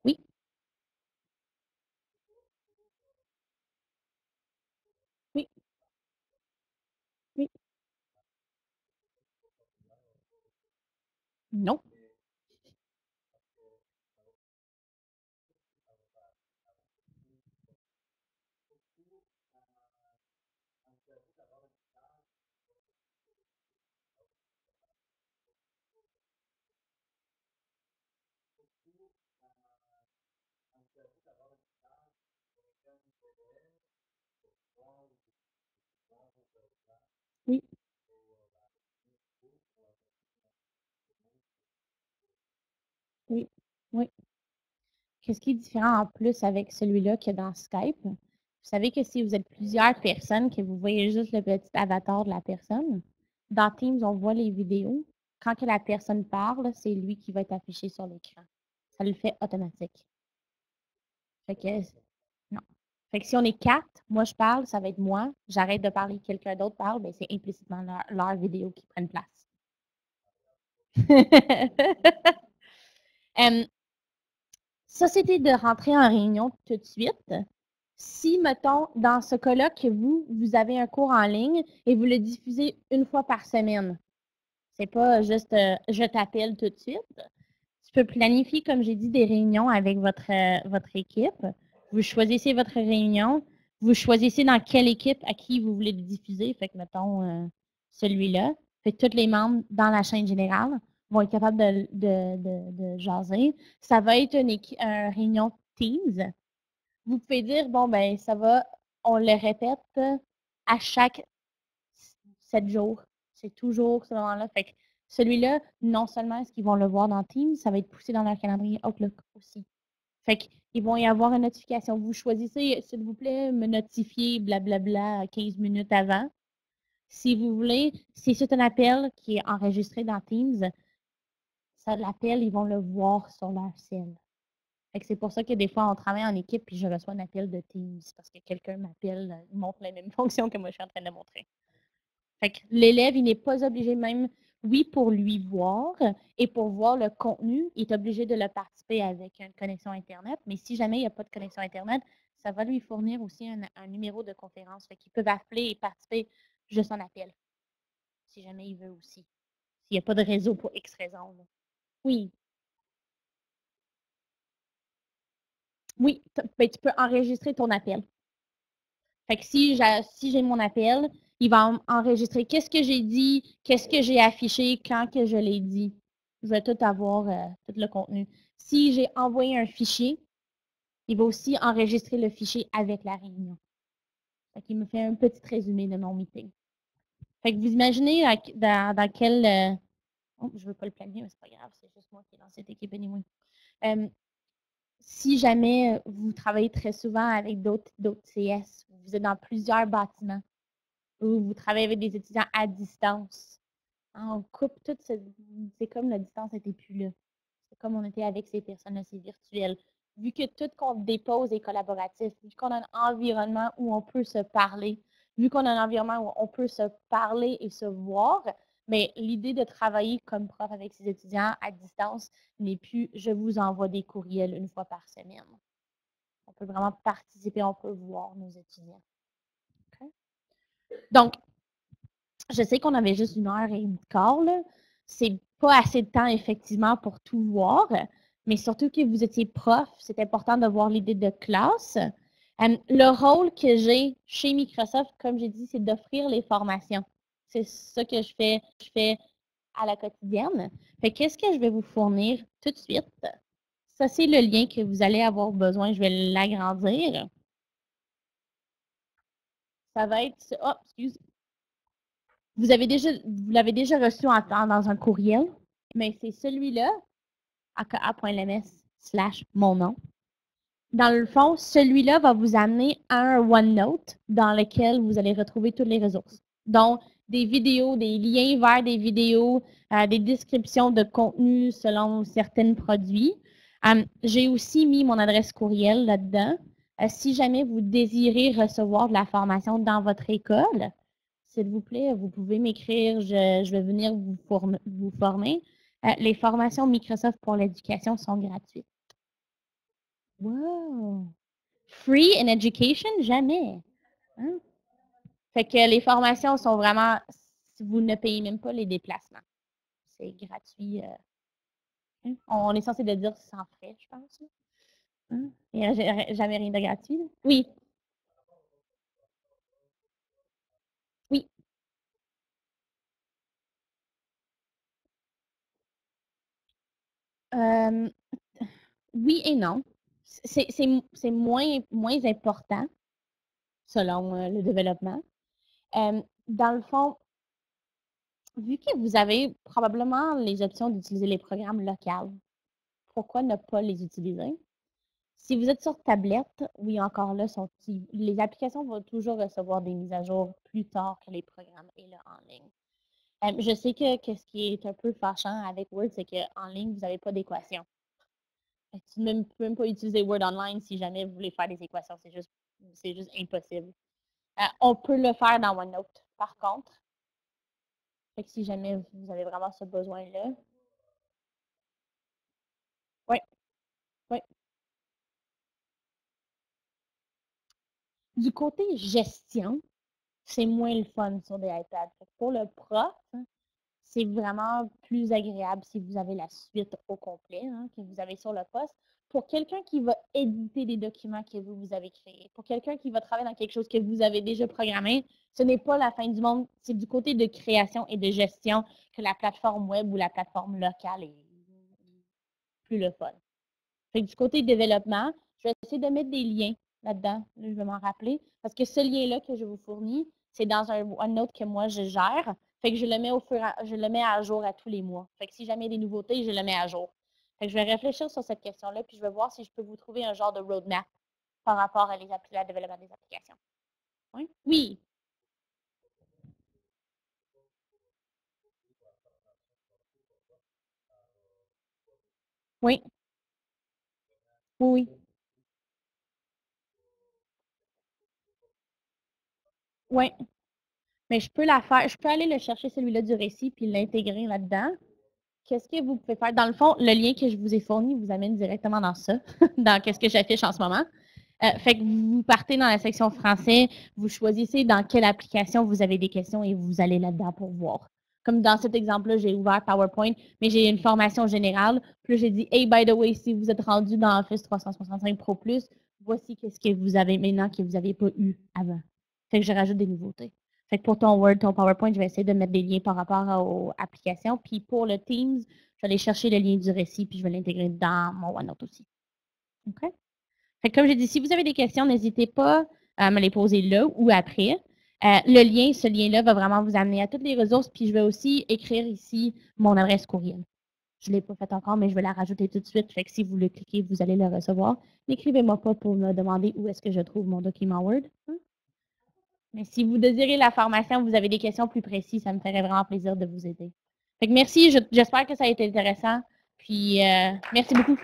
Oui. Oui. Oui. Non. Oui. Oui. Oui. Qu'est-ce qui est différent en plus avec celui-là que dans Skype? Vous savez que si vous êtes plusieurs personnes, que vous voyez juste le petit avatar de la personne, dans Teams, on voit les vidéos. Quand que la personne parle, c'est lui qui va être affiché sur l'écran. Ça le fait automatique. Fait que, non. Fait que si on est 4, moi je parle, ça va être moi. J'arrête de parler, quelqu'un d'autre parle, ben c'est implicitement leur vidéo qui prennent place. Ça, c'était de rentrer en réunion tout de suite. Si, mettons, dans ce cas-là, que vous avez un cours en ligne et vous le diffusez une fois par semaine, c'est pas juste je t'appelle tout de suite. Tu peux planifier, comme j'ai dit, des réunions avec votre équipe. Vous choisissez votre réunion. Vous choisissez dans quelle équipe à qui vous voulez le diffuser. Fait que, mettons, celui-là. Fait que tous les membres dans la chaîne générale vont être capables de jaser. Ça va être une réunion Teams. Vous pouvez dire, bon, ben, ça va, on le répète à chaque 7 jours. C'est toujours ce moment-là. Fait que celui-là, non seulement est-ce qu'ils vont le voir dans Teams, ça va être poussé dans leur calendrier Outlook aussi. Fait qu'ils vont y avoir une notification. Vous choisissez, s'il vous plaît, me notifier, blablabla, 15 minutes avant. Si vous voulez, si c'est un appel qui est enregistré dans Teams, ça l'appel, ils vont le voir sur leur cell. C'est pour ça que des fois, on travaille en équipe puis je reçois un appel de Teams parce que quelqu'un m'appelle, montre la même fonction que moi je suis en train de montrer. Fait que l'élève, il n'est pas obligé même, oui, pour lui voir et pour voir le contenu, il est obligé de le participer avec une connexion Internet. Mais si jamais il n'y a pas de connexion Internet, ça va lui fournir aussi un numéro de conférence. Fait qu'ils peuvent appeler et participer juste en appel, si jamais il veut aussi. S'il n'y a pas de réseau pour X raison. Là. Oui, oui, ben, tu peux enregistrer ton appel. Fait que si j'ai mon appel, il va enregistrer qu'est-ce que j'ai dit, qu'est-ce que j'ai affiché, quand que je l'ai dit. Je vais tout avoir, tout le contenu. Si j'ai envoyé un fichier, il va aussi enregistrer le fichier avec la réunion. Fait qu'il me fait un petit résumé de mon meeting. Fait que vous imaginez dans quel... oh, je ne veux pas le planifier, mais c'est pas grave, c'est juste moi qui est dans cette équipe anyway. Si jamais vous travaillez très souvent avec d'autres CS, vous êtes dans plusieurs bâtiments, ou vous travaillez avec des étudiants à distance. On coupe tout c'est comme la distance n'était plus là. C'est comme on était avec ces personnes-là, c'est virtuel. Vu que tout qu'on dépose est collaboratif, vu qu'on a un environnement où on peut se parler, vu qu'on a un environnement où on peut se parler et se voir, mais l'idée de travailler comme prof avec ses étudiants à distance n'est plus je vous envoie des courriels une fois par semaine. On peut vraiment participer, on peut voir nos étudiants. Okay? Donc, je sais qu'on avait juste 1 heure et quart, là. C'est pas assez de temps, effectivement, pour tout voir, mais surtout que vous étiez prof, c'est important de voir l'idée de classe. Le rôle que j'ai chez Microsoft, comme j'ai dit, c'est d'offrir les formations. C'est ça que je fais à la quotidienne. Fait qu'est-ce que je vais vous fournir tout de suite? Ça, c'est le lien que vous allez avoir besoin. Je vais l'agrandir. Ça va être... Oh, excuse. Vous l'avez déjà reçu dans un courriel, mais c'est celui-là, aka.lms/mon nom. Dans le fond, celui-là va vous amener à un OneNote dans lequel vous allez retrouver toutes les ressources. Donc, des vidéos, des liens vers des vidéos, des descriptions de contenu selon certains produits. J'ai aussi mis mon adresse courriel là-dedans. Si jamais vous désirez recevoir de la formation dans votre école, s'il vous plaît, vous pouvez m'écrire, je vais venir vous former. Les formations Microsoft pour l'éducation sont gratuites. Wow! Free in education? Jamais. Hein? Fait que les formations sont vraiment, vous ne payez même pas les déplacements. C'est gratuit. Hein? On est censé de dire sans frais, je pense. Hein? Il n'y a jamais rien de gratuit. Là. Oui, oui. Euh, oui et non. C'est moins important selon le développement. Dans le fond, vu que vous avez probablement les options d'utiliser les programmes locaux, pourquoi ne pas les utiliser? Si vous êtes sur tablette, oui, encore là, les applications vont toujours recevoir des mises à jour plus tard que les programmes et le en ligne. Je sais que ce qui est un peu fâchant avec Word, c'est qu'en ligne, vous n'avez pas d'équation. Tu ne peux même pas utiliser Word Online si jamais vous voulez faire des équations. C'est juste impossible. On peut le faire dans OneNote, par contre. Fait que si jamais vous avez vraiment ce besoin-là. Oui, oui. Du côté gestion, c'est moins le fun sur des iPads. Pour le prof, c'est vraiment plus agréable si vous avez la suite au complet hein, que vous avez sur le poste. Pour quelqu'un qui va éditer des documents que vous avez créés, pour quelqu'un qui va travailler dans quelque chose que vous avez déjà programmé, ce n'est pas la fin du monde. C'est du côté de création et de gestion que la plateforme web ou la plateforme locale est plus le fun. Fait que du côté développement, je vais essayer de mettre des liens là-dedans. Là, je vais m'en rappeler. Parce que ce lien-là que je vous fournis, c'est dans un OneNote que moi, je gère. Fait que je le mets je le mets à jour à tous les mois. Fait que si jamais il y a des nouveautés, je le mets à jour. Fait que je vais réfléchir sur cette question-là, puis je vais voir si je peux vous trouver un genre de roadmap par rapport à la développement des applications. Oui? Oui. Oui. Oui. Oui. Mais je peux la faire. Je peux aller le chercher celui-là du récit puis l'intégrer là-dedans. Qu'est-ce que vous pouvez faire? Dans le fond, le lien que je vous ai fourni vous amène directement dans ça, dans qu'est-ce que j'affiche en ce moment. Fait que vous partez dans la section français, vous choisissez dans quelle application vous avez des questions et vous allez là-dedans pour voir. Comme dans cet exemple-là, j'ai ouvert PowerPoint, mais j'ai une formation générale. Puis j'ai dit, hey, by the way, si vous êtes rendu dans Office 365 Pro Plus, voici qu'est-ce que vous avez maintenant que vous n'aviez pas eu avant. Fait que je rajoute des nouveautés. Fait que pour ton Word, ton PowerPoint, je vais essayer de mettre des liens par rapport aux applications. Puis pour le Teams, je vais aller chercher le lien du récit, puis je vais l'intégrer dans mon OneNote aussi. OK? Fait que comme j'ai dit, si vous avez des questions, n'hésitez pas à me les poser là ou après. Ce lien-là va vraiment vous amener à toutes les ressources, puis je vais aussi écrire ici mon adresse courriel. Je ne l'ai pas fait encore, mais je vais la rajouter tout de suite. Fait que si vous le cliquez, vous allez le recevoir. N'écrivez-moi pas pour me demander où est-ce que je trouve mon document Word. Mais si vous désirez la formation, vous avez des questions plus précises, ça me ferait vraiment plaisir de vous aider. Fait que merci, j'espère que ça a été intéressant. Puis merci beaucoup.